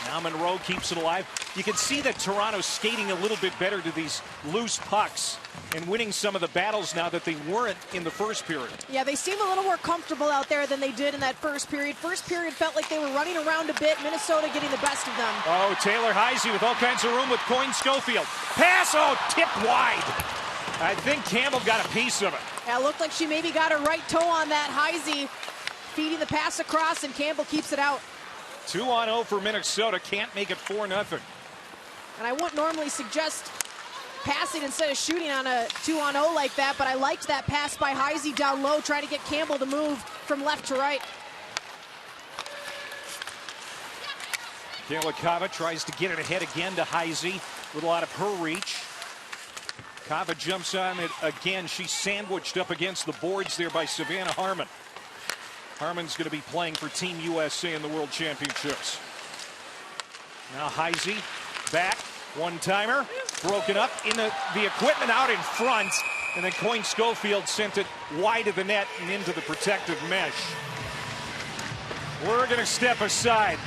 Now Monroe keeps it alive. You can see that Toronto's skating a little bit better to these loose pucks and winning some of the battles now that they weren't in the first period. Yeah, they seem a little more comfortable out there than they did in that first period. First period felt like they were running around a bit. Minnesota getting the best of them. Oh, Taylor Heisey with all kinds of room with Coyne Schofield. Pass, oh, tipped wide. I think Campbell got a piece of it. Yeah, it looked like she maybe got her right toe on that. Heisey feeding the pass across, and Campbell keeps it out. 2-0 for Minnesota. Can't make it 4-0. And I wouldn't normally suggest passing instead of shooting on a 2-on-0 like that, but I liked that pass by Heisey down low, trying to get Campbell to move from left to right. Kayla Kava tries to get it ahead again to Heisey with a lot of her reach. Kava jumps on it again. She's sandwiched up against the boards there by Savannah Harmon. Harmon's going to be playing for Team USA in the World Championships. Now Heisey back, one-timer, broken up in the equipment out in front, and then Coyne Schofield sent it wide of the net and into the protective mesh. We're going to step aside.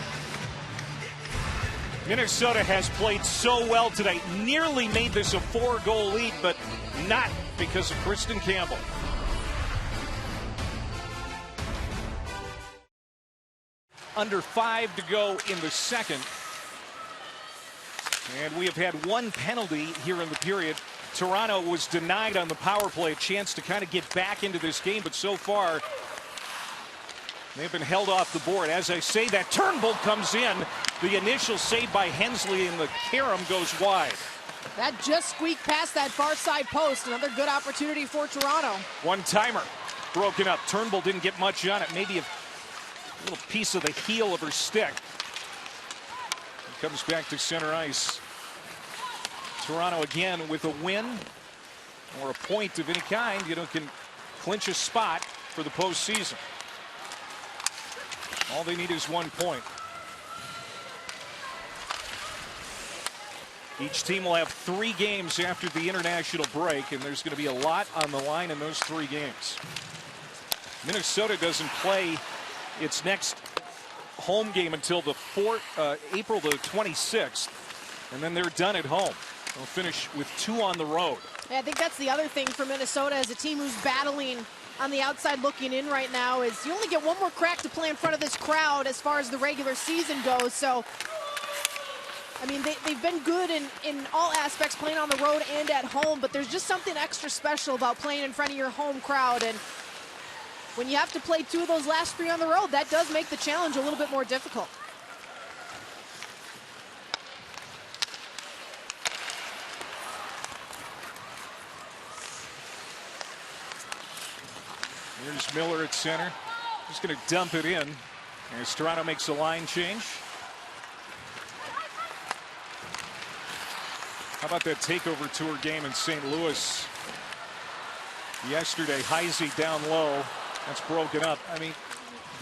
Minnesota has played so well today. Nearly made this a 4-goal lead, but not because of Kristen Campbell. Under 5 to go in the second. And we have had one penalty here in the period. Toronto was denied on the power play a chance to kind of get back into this game, but so far they've been held off the board. As I say, that Turnbull comes in. The initial save by Hensley, and the carom goes wide. That just squeaked past that far side post. Another good opportunity for Toronto. One-timer broken up. Turnbull didn't get much on it. Maybe a little piece of the heel of her stick. It comes back to center ice. Toronto again with a win or a point of any kind, can clinch a spot for the postseason. All they need is 1 point. Each team will have 3 games after the international break, and there's going to be a lot on the line in those 3 games. Minnesota doesn't play its next home game until the April the 26th, and then they're done at home. They'll finish with 2 on the road. Yeah, I think that's the other thing for Minnesota as a team who's battling on the outside looking in right now is you only get one more crack to play in front of this crowd as far as the regular season goes. So, I mean, they've been good in all aspects, playing on the road and at home, but there's just something extra special about playing in front of your home crowd. And when you have to play 2 of those last 3 on the road, that does make the challenge a little bit more difficult. Here's Miller at center. Just going to dump it in as Toronto makes a line change. How about that takeover tour game in St. Louis yesterday? Heisey down low. That's broken up. I mean,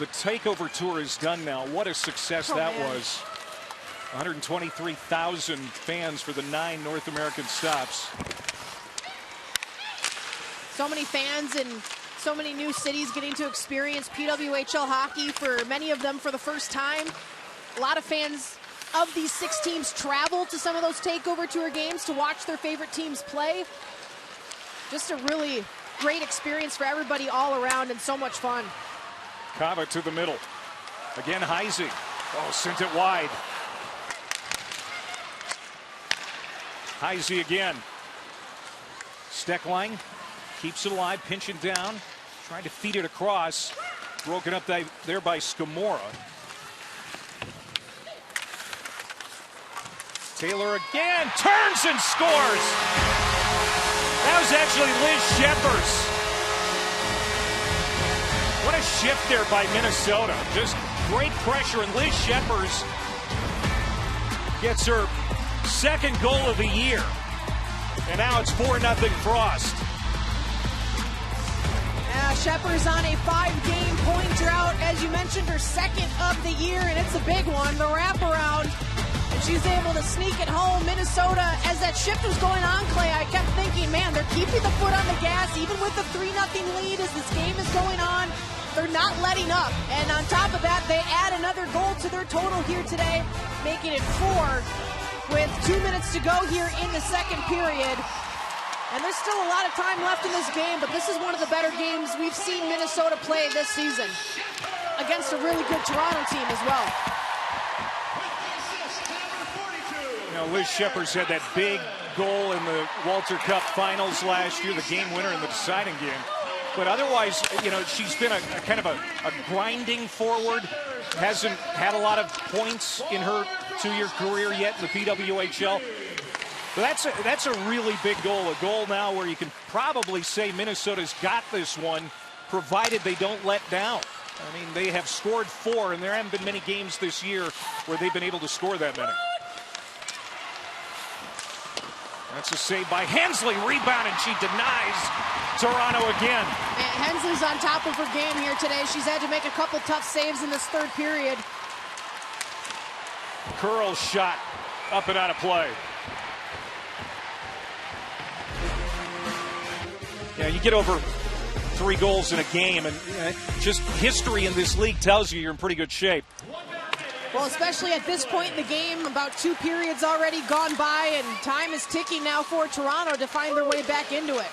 the takeover tour is done now. What a success that was. 123,000 fans for the 9 North American stops. So many fans in so many new cities getting to experience PWHL hockey, for many of them for the first time. A lot of fans of these 6 teams travel to some of those takeover tour games to watch their favorite teams play. Just a really great experience for everybody all around, and so much fun. Kava to the middle. Again, Heisey. Oh, sent it wide. Heisey again. Steckline keeps it alive, pinching down, trying to feed it across. Broken up there by Scamora. Taylor again, turns and scores. That was actually Liz Shepers. What a shift there by Minnesota. Just great pressure, and Liz Shepers gets her 2nd goal of the year. And now it's 4-0 Frost. Shepers on a 5-game point drought. As you mentioned, her 2nd of the year, and it's a big one, the wraparound. And she's able to sneak it home. Minnesota, as that shift was going on, Clay, I kept thinking, man, they're keeping the foot on the gas, even with the 3-0 lead as this game is going on. They're not letting up. And on top of that, they add another goal to their total here today, making it 4 with 2 minutes to go here in the second period. And there's still a lot of time left in this game, but this is one of the better games we've seen Minnesota play this season against a really good Toronto team as well. You know, Liz Shepers had that big goal in the Walter Cup finals last year, the game winner in the deciding game. But otherwise, you know, she's been a kind of a grinding forward. Hasn't had a lot of points in her 2-year career yet in the PWHL. But that's a really big goal. A goal now where you can probably say Minnesota's got this one, provided they don't let down. I mean, they have scored 4, and there haven't been many games this year where they've been able to score that many. That's a save by Hensley. Rebound, and she denies Toronto again. And Hensley's on top of her game here today. She's had to make a couple tough saves in this third period. Curl shot up and out of play. Yeah, you get over 3 goals in a game, and just history in this league tells you you're in pretty good shape. Well, especially at this point in the game, about 2 periods already gone by, and time is ticking now for Toronto to find their way back into it.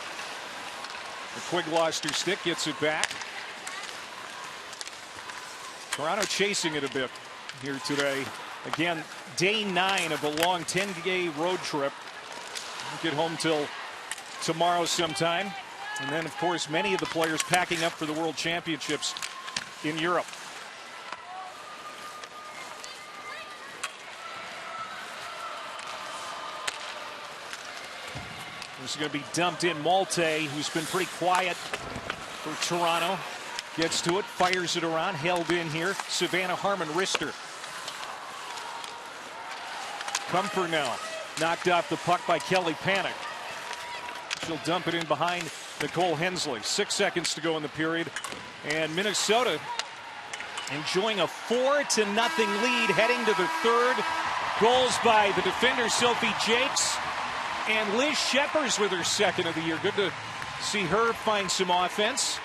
Quigg lost her stick, gets it back. Toronto chasing it a bit here today. Again, day 9 of a long 10-day road trip. Won't get home till tomorrow sometime. And then, of course, many of the players packing up for the World Championships in Europe. This is going to be dumped in. Malte, who's been pretty quiet for Toronto, gets to it, fires it around, held in here. Savannah Harmon-Rister. Comfort now, knocked off the puck by Kelly Panic. She'll dump it in behind Nicole Hensley. 6 seconds to go in the period, and Minnesota enjoying a 4-0 lead heading to the third. Goals by the defender Sophie Jakes. And Liz Sheppers with her second of the year. Good to see her find some offense.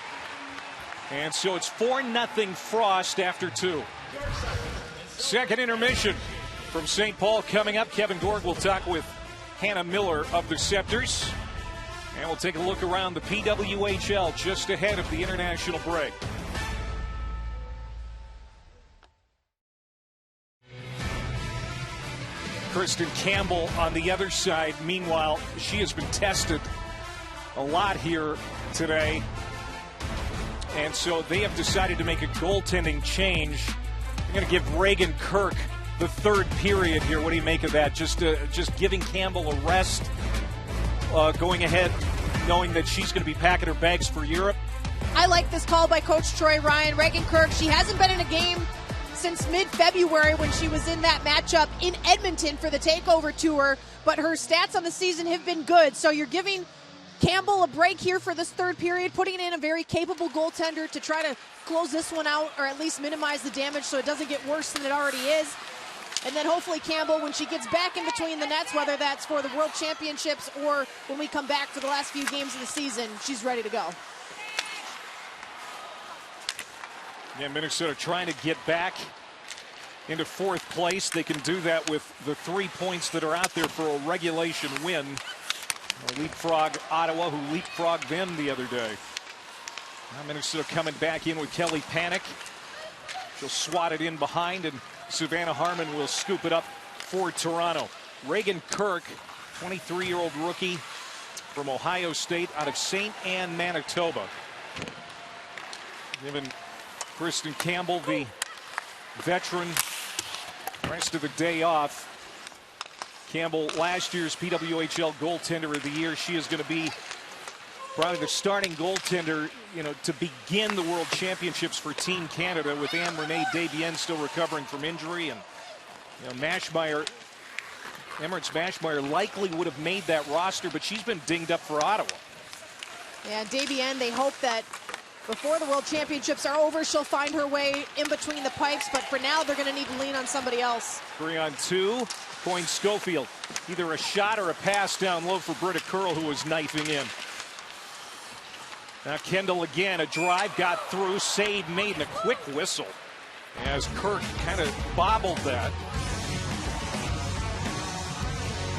And so it's 4-0 Frost after 2. Second intermission from St. Paul coming up. Kevin Gorg will talk with Hannah Miller of the Sceptres. And we'll take a look around the PWHL just ahead of the international break. Kristen Campbell on the other side. Meanwhile, she has been tested a lot here today. And so they have decided to make a goaltending change. I'm going to give Reagan Kirk the third period here. What do you make of that? Just giving Campbell a rest, going ahead, knowing that she's going to be packing her bags for Europe. I like this call by Coach Troy Ryan. Reagan Kirk, she hasn't been in a game since mid-February when she was in that matchup in Edmonton for the takeover tour, but her stats on the season have been good. So you're giving Campbell a break here for this third period, putting in a very capable goaltender to try to close this one out or at least minimize the damage so it doesn't get worse than it already is. And then hopefully Campbell, when she gets back in between the nets, whether that's for the World Championships or when we come back for the last few games of the season, she's ready to go. Yeah, Minnesota trying to get back into 4th place. They can do that with the 3 points that are out there for a regulation win. They'll leapfrog Ottawa, who leapfrogged them the other day. Now Minnesota coming back in with Kelly Panic. She'll swat it in behind, and Savannah Harmon will scoop it up for Toronto. Reagan Kirk, 23-year-old rookie from Ohio State out of St. Anne, Manitoba. Given Kristen Campbell, the veteran, rest of the day off. Campbell, last year's PWHL goaltender of the year. She is going to be probably the starting goaltender, to begin the World Championships for Team Canada, with Anne-Renee Desbiens still recovering from injury. And Emirates Mashmeyer likely would have made that roster, but she's been dinged up for Ottawa. Yeah, Desbiens, they hope that before the World Championships are over, she'll find her way in between the pipes, but for now, they're going to need to lean on somebody else. 3-on-2. Coyne Schofield, either a shot or a pass down low for Britta Curl, who was knifing in. Now Kendall again, a drive, got through, save made, and a quick whistle as Kirk kind of bobbled that.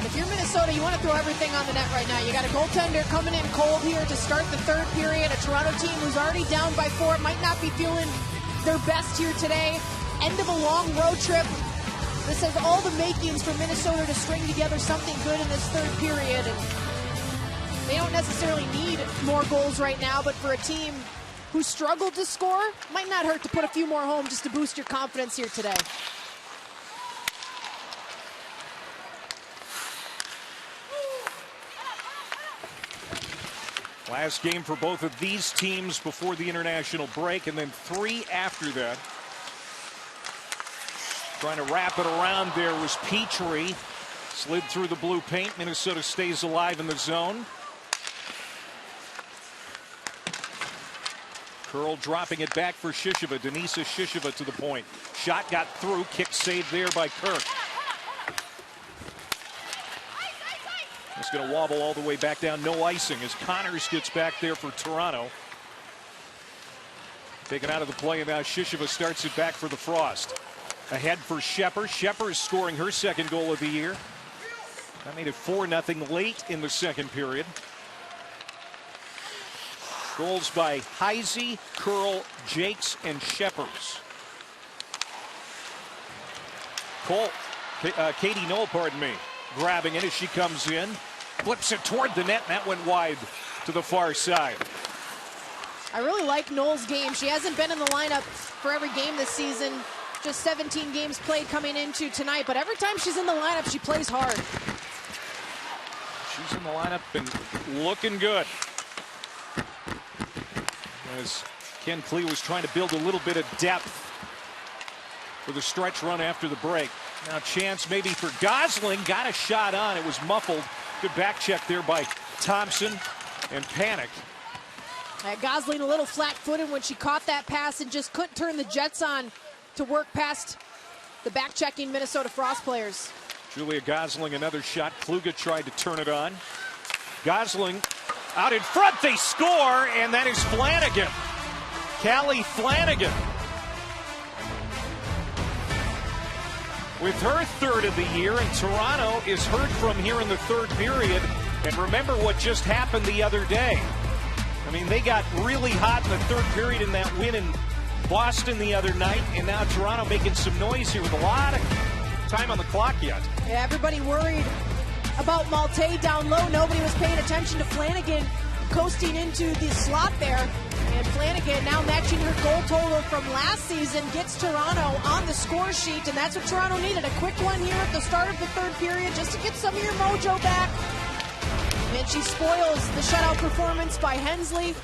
If you're Minnesota, you want to throw everything on the net right now. You got a goaltender coming in cold here to start the third period. A Toronto team who's already down by 4 might not be feeling their best here today. End of a long road trip. This has all the makings for Minnesota to string together something good in this third period. And they don't necessarily need more goals right now, but for a team who struggled to score, might not hurt to put a few more home just to boost your confidence here today. Last game for both of these teams before the international break, and then 3 after that. Trying to wrap it around there was Petrie. Slid through the blue paint. Minnesota stays alive in the zone. Curl dropping it back for Shisheva. Denisa Shisheva to the point. Shot got through. Kick saved there by Kirk. It's going to wobble all the way back down. No icing as Connors gets back there for Toronto. Taken out of the play, and now Shisheva starts it back for the Frost. Ahead for Shepard. Shepard is scoring her second goal of the year. That made it 4-0 late in the second period. Goals by Heisey, Curl, Jakes, and Shepherds. Katie Knoll, pardon me, grabbing it as she comes in. Flips it toward the net, and that went wide to the far side. I really like Knoll's game. She hasn't been in the lineup for every game this season. Just 17 games played coming into tonight, but every time she's in the lineup, she plays hard. She's in the lineup and looking good. As Ken Klee was trying to build a little bit of depth for the stretch run after the break. Now chance maybe for Gosling. Got a shot on. It was muffled. Good back check there by Thompson and panicked. Gosling a little flat-footed when she caught that pass and just couldn't turn the Jets on to work past the back-checking Minnesota Frost players. Julia Gosling, another shot. Kluge tried to turn it on. Gosling out in front. They score, and that is Flanagan. Callie Flanagan with her third of the year, and Toronto is heard from here in the third period. And remember what just happened the other day. I mean, they got really hot in the third period in that win in Boston the other night, and now Toronto making some noise here with a lot of time on the clock yet. Yeah, everybody worried about Malte down low. Nobody was paying attention to Flanagan coasting into the slot there. And Flanagan now matching her goal total from last season gets Toronto on the score sheet, and that's what Toronto needed. A quick one here at the start of the third period just to get some of your mojo back. And she spoils the shutout performance by Hensley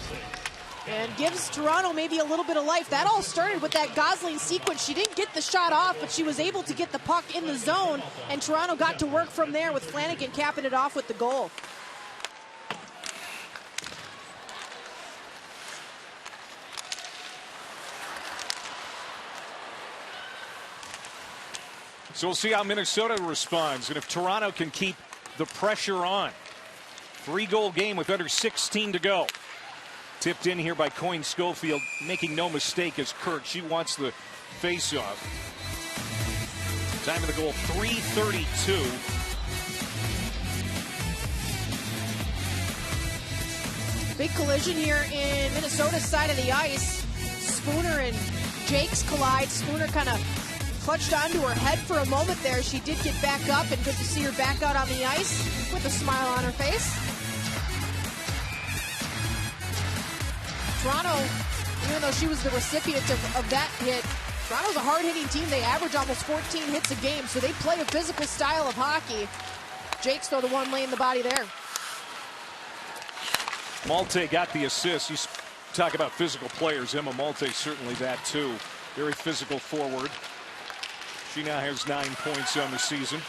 and gives Toronto maybe a little bit of life. That all started with that Gosling sequence. She didn't get the shot off, but she was able to get the puck in the zone, and Toronto got to work from there with Flanagan capping it off with the goal. So we'll see how Minnesota responds, and if Toronto can keep the pressure on. 3-goal game with under 16 to go. Tipped in here by Coyne Schofield, making no mistake as Kirk. She wants the face-off. Time of the goal, 3:32. Big collision here in Minnesota's side of the ice. Spooner and Jakes collide. Spooner kind of clutched onto her head for a moment there. She did get back up, and good to see her back out on the ice with a smile on her face. Toronto, even though she was the recipient of that hit, Toronto's a hard-hitting team. They average almost 14 hits a game, so they play a physical style of hockey. Jakes, though, the one laying the body there. Malte got the assist. You talk about physical players. Emma Malte certainly that too. Very physical forward. She now has 9 points on the season.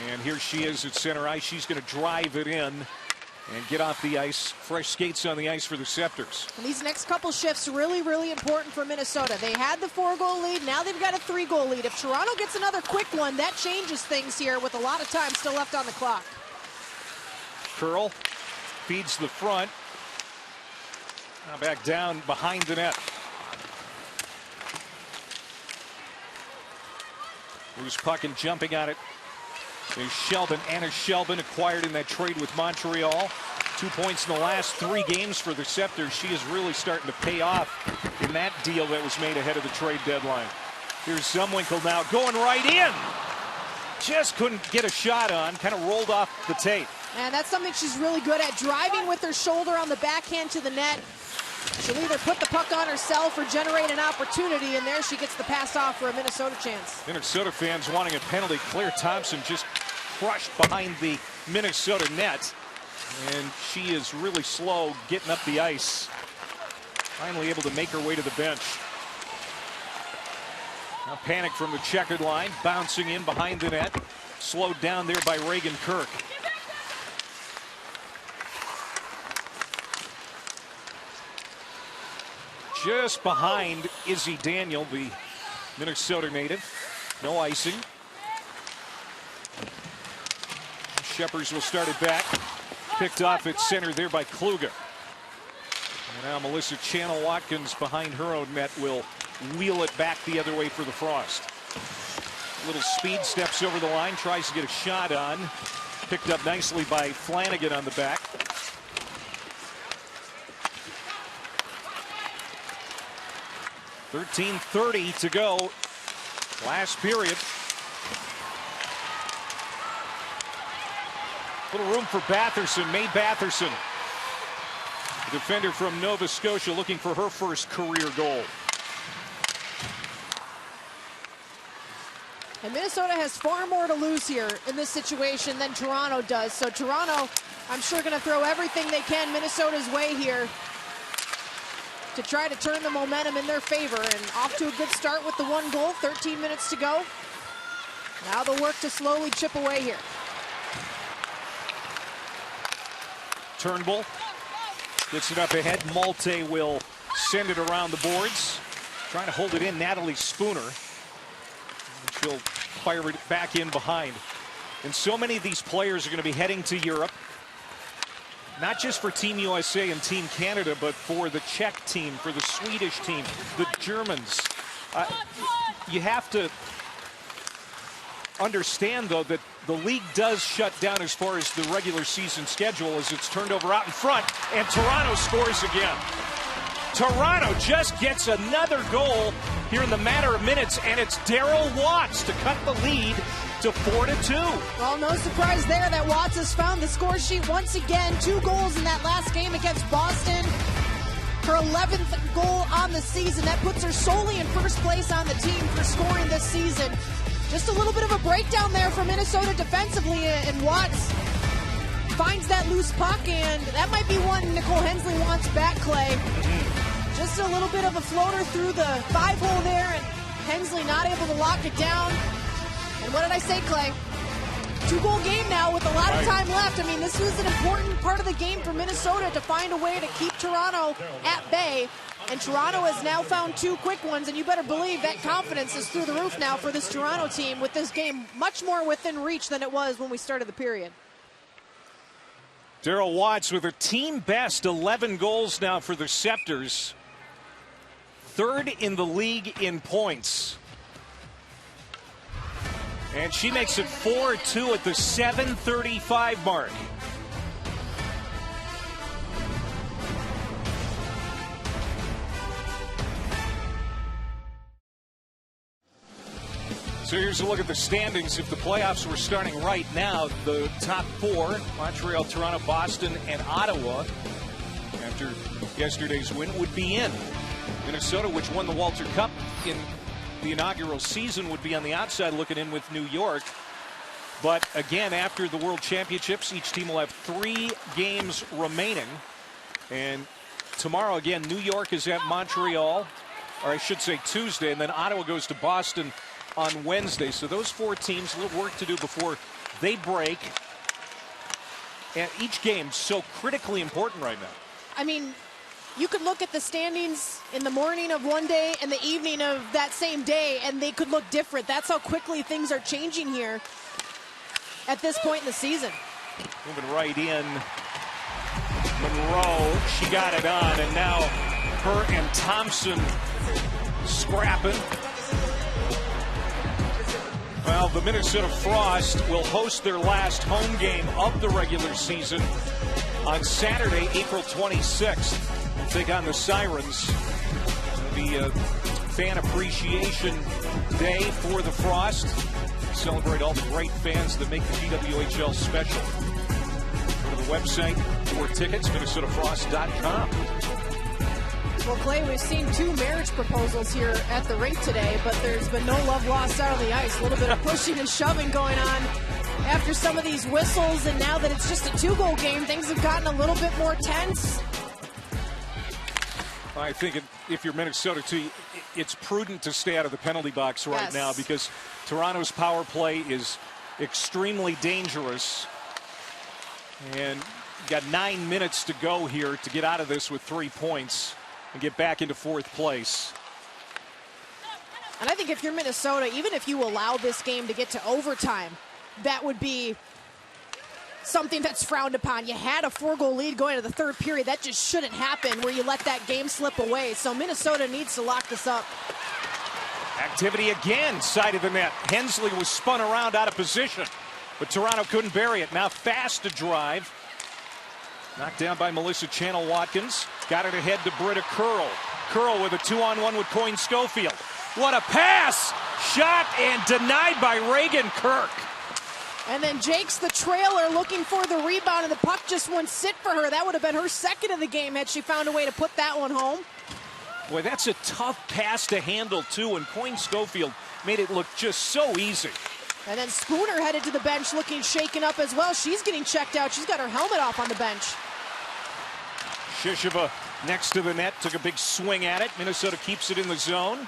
And here she is at center ice. She's going to drive it in and get off the ice. Fresh skates on the ice for the Sceptres. And these next couple shifts really, really important for Minnesota. They had the 4-goal lead. Now they've got a 3-goal lead. If Toronto gets another quick one, that changes things here with a lot of time still left on the clock. Curl feeds the front. Now back down behind the net. Loose puck and jumping on it is Shelbin. Anna Shelbin, acquired in that trade with Montreal. 2 points in the last 3 games for the Sceptres. She is really starting to pay off in that deal that was made ahead of the trade deadline. Here's Zumwinkle now going right in. Just couldn't get a shot on. Kind of rolled off the tape. And that's something she's really good at, driving with her shoulder on the backhand to the net. She'll either put the puck on herself or generate an opportunity, and there she gets the pass off for a Minnesota chance. Minnesota fans wanting a penalty. Claire Thompson just crushed behind the Minnesota net, and she is really slow getting up the ice. Finally able to make her way to the bench. A panic from the checkered line, bouncing in behind the net. Slowed down there by Reagan Kirk. Just behind Izzy Daniel, the Minnesota native. No icing. Shepherds will start it back. Picked off at center there by Kluger. And now Melissa Channel-Watkins behind her own net will wheel it back the other way for the Frost. Little speed, steps over the line, tries to get a shot on. Picked up nicely by Flanagan on the back. .13:30 to go. Last period. Little room for Batherson. Mae Batherson, the defender from Nova Scotia, looking for her first career goal. And Minnesota has far more to lose here in this situation than Toronto does. So Toronto, I'm sure, going to throw everything they can Minnesota's way here to try to turn the momentum in their favor. And off to a good start with the 1 goal, 13 minutes to go. Now they'll work to slowly chip away here. Turnbull gets it up ahead. Malte will send it around the boards. Trying to hold it in, Natalie Spooner. She'll fire it back in behind. And so many of these players are going to be heading to Europe. Not just for Team USA and Team Canada, but for the Czech team, for the Swedish team, the Germans. You have to understand, though, that the league does shut down as far as the regular season schedule as it's turned over out in front, and Toronto scores again. Toronto just gets another goal here in the matter of minutes, and it's Daryl Watts to cut the lead to 4-2. Well, no surprise there that Watts has found the score sheet once again. 2 goals in that last game against Boston. Her 11th goal on the season. That puts her solely in first place on the team for scoring this season. Just a little bit of a breakdown there for Minnesota defensively, and Watts finds that loose puck, and that might be one Nicole Hensley wants back, Clay. Just a little bit of a floater through the 5-hole there, and Hensley not able to lock it down. And what did I say, Clay? 2-goal game now with a lot of time left. I mean, this was an important part of the game for Minnesota to find a way to keep Toronto at bay. And Toronto has now found 2 quick ones, and you better believe that confidence is through the roof now for this Toronto team, with this game much more within reach than it was when we started the period. Daryl Watts with a team best 11 goals now for the Sceptres. 3rd in the league in points. And she makes it 4-2 at the 7:35 mark. So here's a look at the standings. If the playoffs were starting right now, the top 4, Montreal, Toronto, Boston, and Ottawa, after yesterday's win, would be in. Minnesota, which won the Walter Cup in the inaugural season, would be on the outside looking in with New York. But again, after the World Championships, each team will have 3 games remaining. And tomorrow, again, New York is at Montreal, or I should say Tuesday, and then Ottawa goes to Boston on Wednesday. So those 4 teams, a little work to do before they break. And each game so critically important right now. I mean, you could look at the standings in the morning of one day and the evening of that same day, and they could look different. That's how quickly things are changing here at this point in the season. Moving right in. Monroe, she got it on, and now her and Thompson scrapping. Well, the Minnesota Frost will host their last home game of the regular season on Saturday, April 26th. They'll take on the Sirens. It'll be a fan appreciation day for the Frost. Celebrate all the great fans that make the PWHL special. Go to the website for tickets, minnesotafrost.com. Well, Clay, we've seen 2 marriage proposals here at the rink today, but there's been no love lost out on the ice. A little bit of pushing and shoving going on after some of these whistles, and now that it's just a 2-goal game, things have gotten a little bit more tense. I think if you're Minnesota, too, it's prudent to stay out of the penalty box right now because Toronto's power play is extremely dangerous. And you've got 9 minutes to go here to get out of this with 3 points and get back into 4th place. And I think if you're Minnesota, even if you allow this game to get to overtime, that would be something that's frowned upon. You had a 4-goal lead going to the 3rd period. That just shouldn't happen where you let that game slip away. So Minnesota needs to lock this up. Activity again, side of the net. Hensley was spun around out of position, but Toronto couldn't bury it. Now fast to drive. Knocked down by Melissa Channel-Watkins. Got it ahead to Britta Curl. Curl with a 2-on-1 with Coyne Schofield. What a pass! Shot and denied by Reagan Kirk. And then Jakes, the trailer, looking for the rebound, and the puck just wouldn't sit for her. That would have been her 2nd of the game had she found a way to put that one home. Boy, that's a tough pass to handle, too, and Coyne Schofield made it look just so easy. And then Spooner headed to the bench looking shaken up as well. She's getting checked out. She's got her helmet off on the bench. Shisheva next to the net, took a big swing at it. Minnesota keeps it in the zone.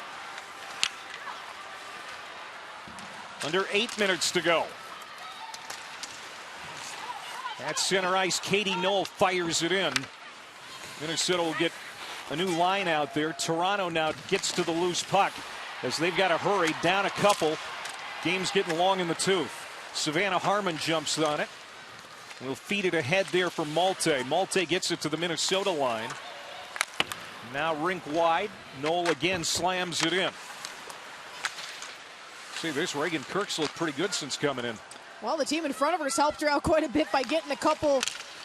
Under 8 minutes to go. At center ice, Katie Knoll fires it in. Minnesota will get a new line out there. Toronto now gets to the loose puck as they've got to hurry, down a couple. Game's getting long in the tooth. Savannah Harmon jumps on it. We'll feed it ahead there for Malte. Malte gets it to the Minnesota line. Now rink wide. Knoll again slams it in. See this, Reagan Kirk's looked pretty good since coming in. Well, the team in front of her has helped her out quite a bit by getting a couple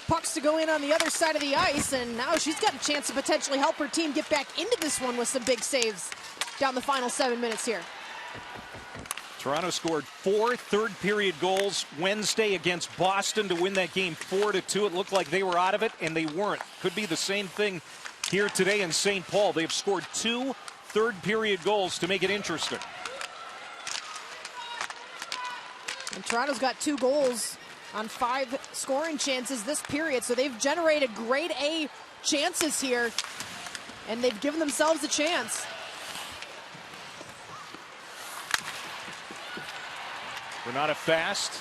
pucks to go in on the other side of the ice, and now she's got a chance to potentially help her team get back into this one with some big saves down the final 7 minutes here. Toronto scored 4 third-period goals Wednesday against Boston to win that game 4-2. It looked like they were out of it, and they weren't. Could be the same thing here today in St. Paul. They've scored 2 third-period goals to make it interesting. And Toronto's got 2 goals on 5 scoring chances this period, so they've generated grade A chances here, and they've given themselves a chance. Renata fast.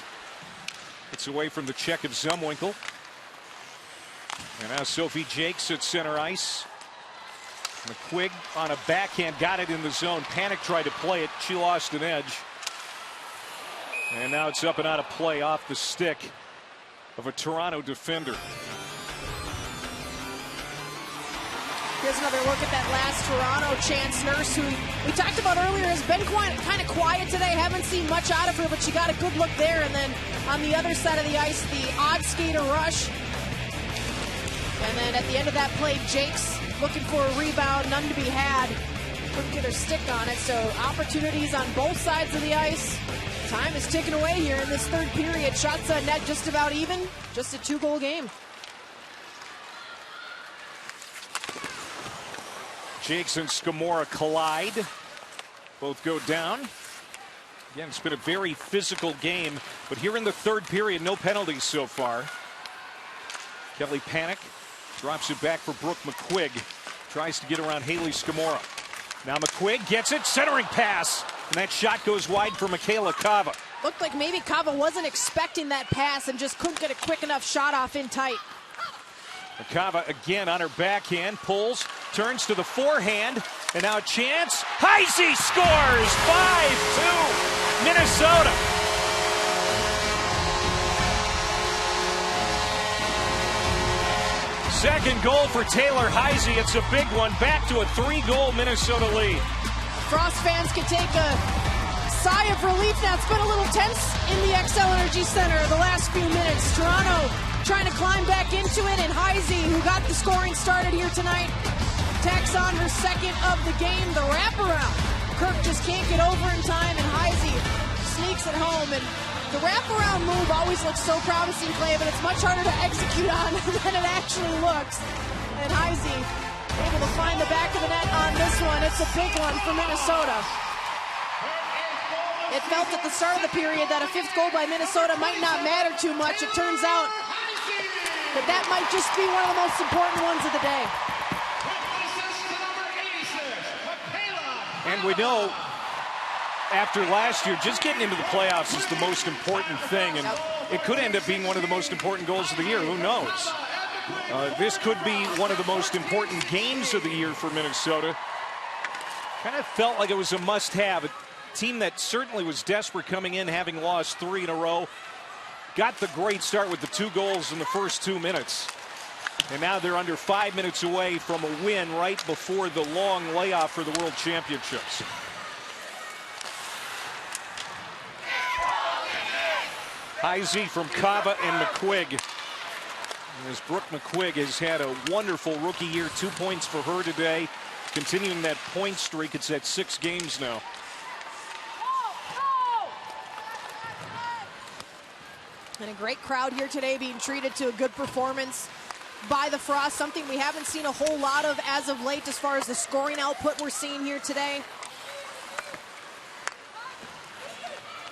It's away from the check of Zumwinkle. And now Sophie Jakes at center ice. McQuigg on a backhand, got it in the zone. Panic tried to play it. She lost an edge. And now it's up and out of play off the stick of a Toronto defender. Here's another look at that last Toronto chance. Nurse, who we talked about earlier, has been kind of quiet today. Haven't seen much out of her, but she got a good look there. And then on the other side of the ice, the odd skater rush. And then at the end of that play, Jakes looking for a rebound, none to be had. Couldn't get her stick on it, so opportunities on both sides of the ice. Time is ticking away here in this third period. Shots on net just about even. Just a 2-goal game. Jakes and Scamora collide. Both go down. Again, it's been a very physical game, but here in the third period, no penalties so far. Kelly Panic drops it back for Brooke McQuigg. Tries to get around Haley Scamora. Now McQuigg gets it, centering pass. And that shot goes wide for Michaela Cava. Looked like maybe Cava wasn't expecting that pass and just couldn't get a quick enough shot off in tight. Cava again on her backhand, pulls, turns to the forehand, and now a chance. Heisey scores! 5-2, Minnesota. Second goal for Taylor Heisey. It's a big one. Back to a 3-goal Minnesota lead. Frost fans can take a sigh of relief now. It's been a little tense in the XL Energy Center the last few minutes. Toronto trying to climb back into it, and Heisey, who got the scoring started here tonight, tacks on her second of the game, the wraparound. Kirk just can't get over in time, and Heisey sneaks it home. And the wraparound move always looks so promising, Clay, but it's much harder to execute on than it actually looks. And Heisey able to find the back of the net on this one. It's a big one for Minnesota. It felt at the start of the period that a 5th goal by Minnesota might not matter too much. It turns out that might just be one of the most important ones of the day. And we know after last year, just getting into the playoffs is the most important thing, and it could end up being one of the most important goals of the year. Who knows? This could be one of the most important games of the year for Minnesota. Kind of felt like it was a must-have. A team that certainly was desperate coming in, having lost 3 in a row. Got the great start with the 2 goals in the first 2 minutes. And now they're under 5 minutes away from a win right before the long layoff for the World Championships. Heisey from Kava and McQuigg. As Brooke McQuigg has had a wonderful rookie year, 2 points for her today. Continuing that point streak, it's at 6 games now. And a great crowd here today, being treated to a good performance by the Frost, something we haven't seen a whole lot of as of late as far as the scoring output we're seeing here today.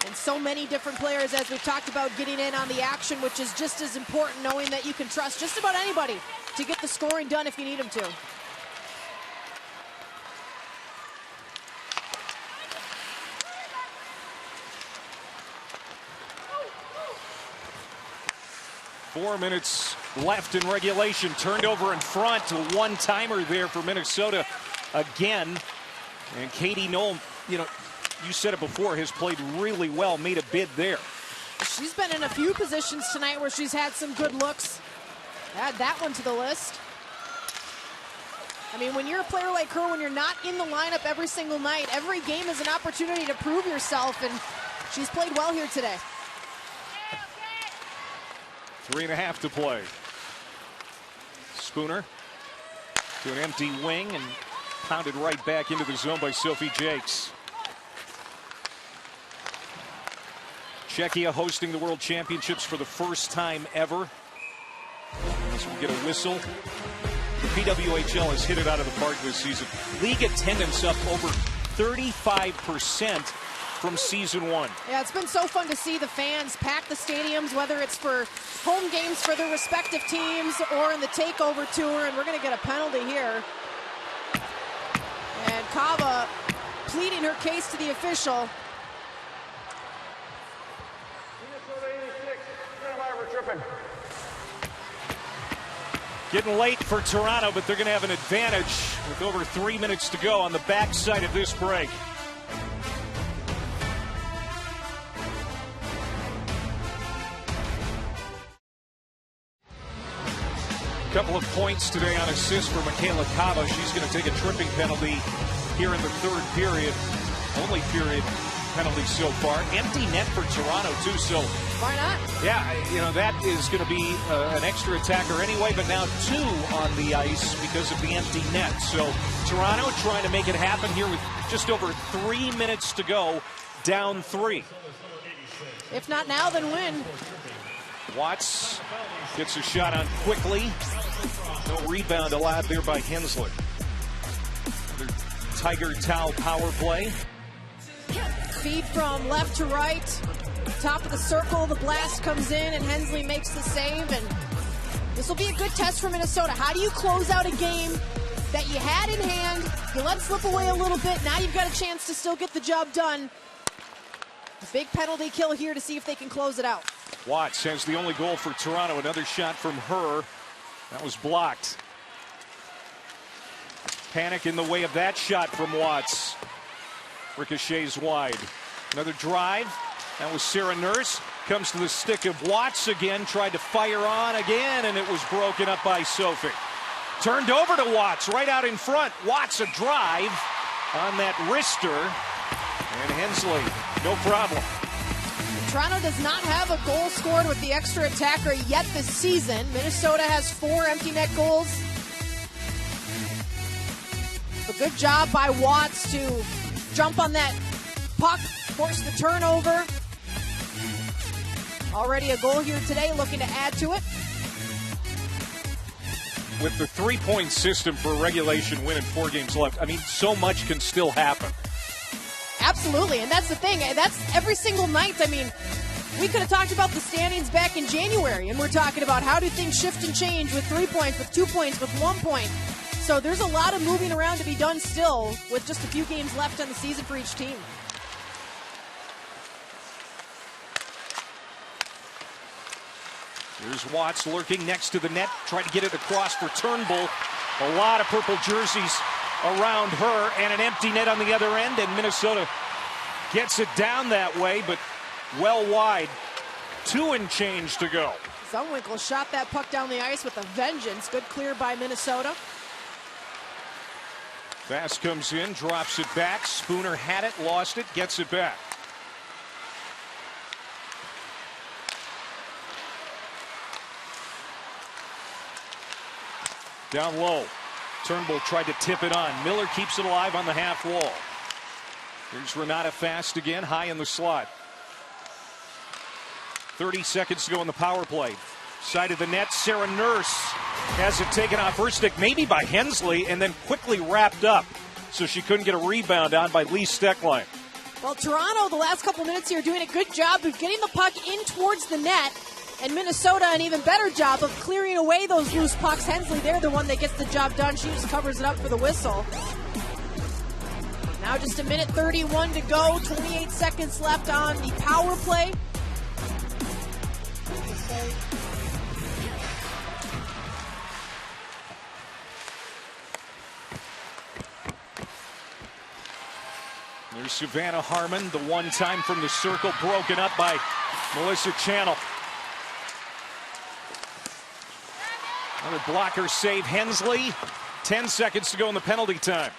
And so many different players, as we've talked about, getting in on the action, which is just as important, knowing that you can trust just about anybody to get the scoring done if you need them to. Four minutes left in regulation. Turned over in front. A one-timer there for Minnesota again. And Katie Noel, you know, you said it before, has played really well, made a bid there. She's been in a few positions tonight where she's had some good looks. Add that one to the list. I mean, when you're a player like her, when you're not in the lineup every single night, every game is an opportunity to prove yourself, and she's played well here today. 3.5 to play. Spooner to an empty wing and pounded right back into the zone by Sophie Jakes. Czechia hosting the World Championships for the first time ever. Unless we get a whistle. The PWHL has hit it out of the park this season. League attendance up over 35% from season 1. Yeah, it's been so fun to see the fans pack the stadiums, whether it's for home games for their respective teams or in the takeover tour, and we're going to get a penalty here. And Kava pleading her case to the official. Getting late for Toronto, but they're going to have an advantage with over 3 minutes to go on the backside of this break. Couple of points today on assists for Michaela Kava. She's going to take a tripping penalty here in the third period. Only period penalty so far. Empty net for Toronto, too, so why not? Yeah, you know, that is going to be an extra attacker anyway, but now 2 on the ice because of the empty net. So Toronto trying to make it happen here with just over 3 minutes to go, down 3. If not now, then when? Watts gets a shot on quickly. No rebound allowed there by Hensley. Another Tiger Towel power play. Feed from left to right. Top of the circle, the blast comes in, and Hensley makes the save. And this will be a good test for Minnesota. How do you close out a game that you had in hand? You let slip away a little bit. Now you've got a chance to still get the job done. A big penalty kill here to see if they can close it out. Watts has the only goal for Toronto. Another shot from her. That was blocked. Panic in the way of that shot from Watts. Ricochets wide. Another drive. That was Sarah Nurse. Comes to the stick of Watts again. Tried to fire on again, and it was broken up by Sophie. Turned over to Watts, right out in front. Watts a drive on that wrister. And Hensley, no problem. Toronto does not have a goal scored with the extra attacker yet this season. Minnesota has 4 empty net goals. A good job by Watts to jump on that puck, force the turnover. Already a goal here today, looking to add to it. With the 3-point system for a regulation win and 4 games left, I mean, so much can still happen. Absolutely, and that's the thing. That's every single night. I mean, we could have talked about the standings back in January, and we're talking about how do things shift and change with 3 points, with 2 points, with 1 point. So there's a lot of moving around to be done still with just a few games left on the season for each team. Here's Watts lurking next to the net, trying to get it across for Turnbull. A lot of purple jerseys around her and an empty net on the other end, and Minnesota gets it down that way, but well wide. 2 and change to go. Zumwinkle shot that puck down the ice with a vengeance. Good clear by Minnesota. Fast comes in, drops it back. Spooner had it, lost it, gets it back. Down low. Turnbull tried to tip it on. Miller keeps it alive on the half wall. Here's Renata Fast again, high in the slot. 30 seconds to go in the power play. Side of the net, Sarah Nurse has it taken off her stick, maybe by Hensley, and then quickly wrapped up so she couldn't get a rebound on by Lee Stecklein. Well, Toronto, the last couple minutes here, doing a good job of getting the puck in towards the net. And Minnesota, an even better job of clearing away those loose pucks. Hensley, they're the one that gets the job done. She just covers it up for the whistle. Now just a minute 31 to go. 28 seconds left on the power play. There's Savannah Harmon, the one time from the circle, broken up by Melissa Channel. Another blocker save, Hensley. 10 seconds to go in the penalty time.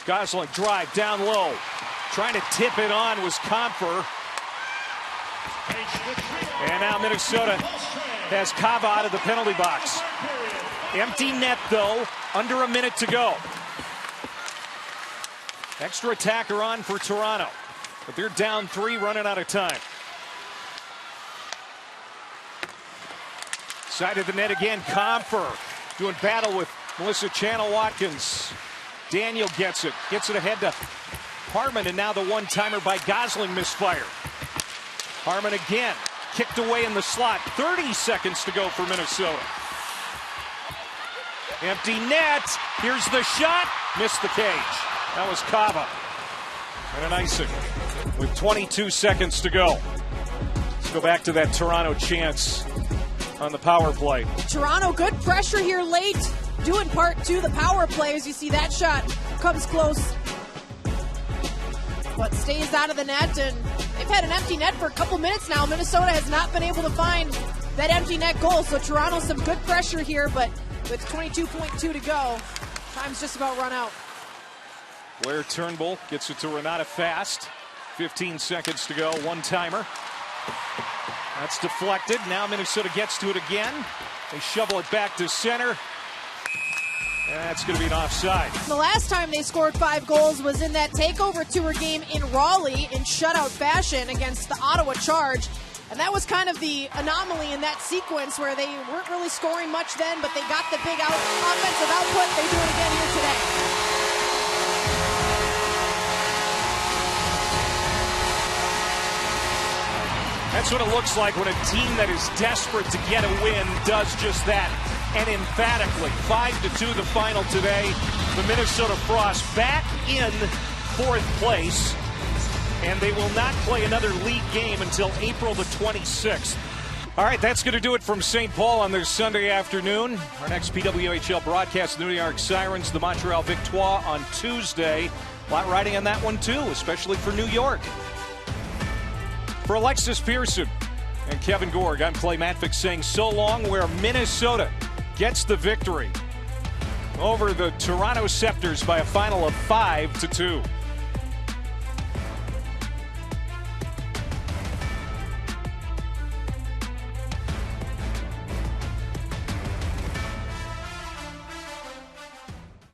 Gosling drive down low. Trying to tip it on was Comfer. And now Minnesota has Kava out of the penalty box. Empty net, though. Under a minute to go. Extra attacker on for Toronto. But they're down 3, running out of time. Side of the net again, Comfer doing battle with Melissa Channel-Watkins. Daniel gets it ahead to Harmon, and now the one-timer by Gosling misfired. Harmon again, kicked away in the slot. 30 seconds to go for Minnesota. Empty net, here's the shot, missed the cage. That was Kava. And an icing with 22 seconds to go. Let's go back to that Toronto chance on the power play. Toronto, good pressure here late, due in part to the power play. As you see, that shot comes close, but stays out of the net, and they've had an empty net for a couple minutes now. Minnesota has not been able to find that empty net goal, so Toronto, some good pressure here, but with 22.2 to go, time's just about run out. Blair Turnbull gets it to Renata Fast. 15 seconds to go, one-timer. That's deflected. Now Minnesota gets to it again. They shovel it back to center. And that's going to be an offside. The last time they scored 5 goals was in that takeover tour game in Raleigh in shutout fashion against the Ottawa Charge. And that was kind of the anomaly in that sequence where they weren't really scoring much then, but they got the big offensive output. They do it again here today. That's what it looks like when a team that is desperate to get a win does just that. And emphatically, 5-2 the final today. The Minnesota Frost back in 4th place. And they will not play another league game until April the 26th. All right, that's going to do it from St. Paul on this Sunday afternoon. Our next PWHL broadcast, the New York Sirens, the Montreal Victoire on Tuesday. A lot riding on that one, too, especially for New York. For Alexis Pearson and Kevin Gorg, I'm Clay Matvick saying so long, where Minnesota gets the victory over the Toronto Sceptres by a final of 5-2.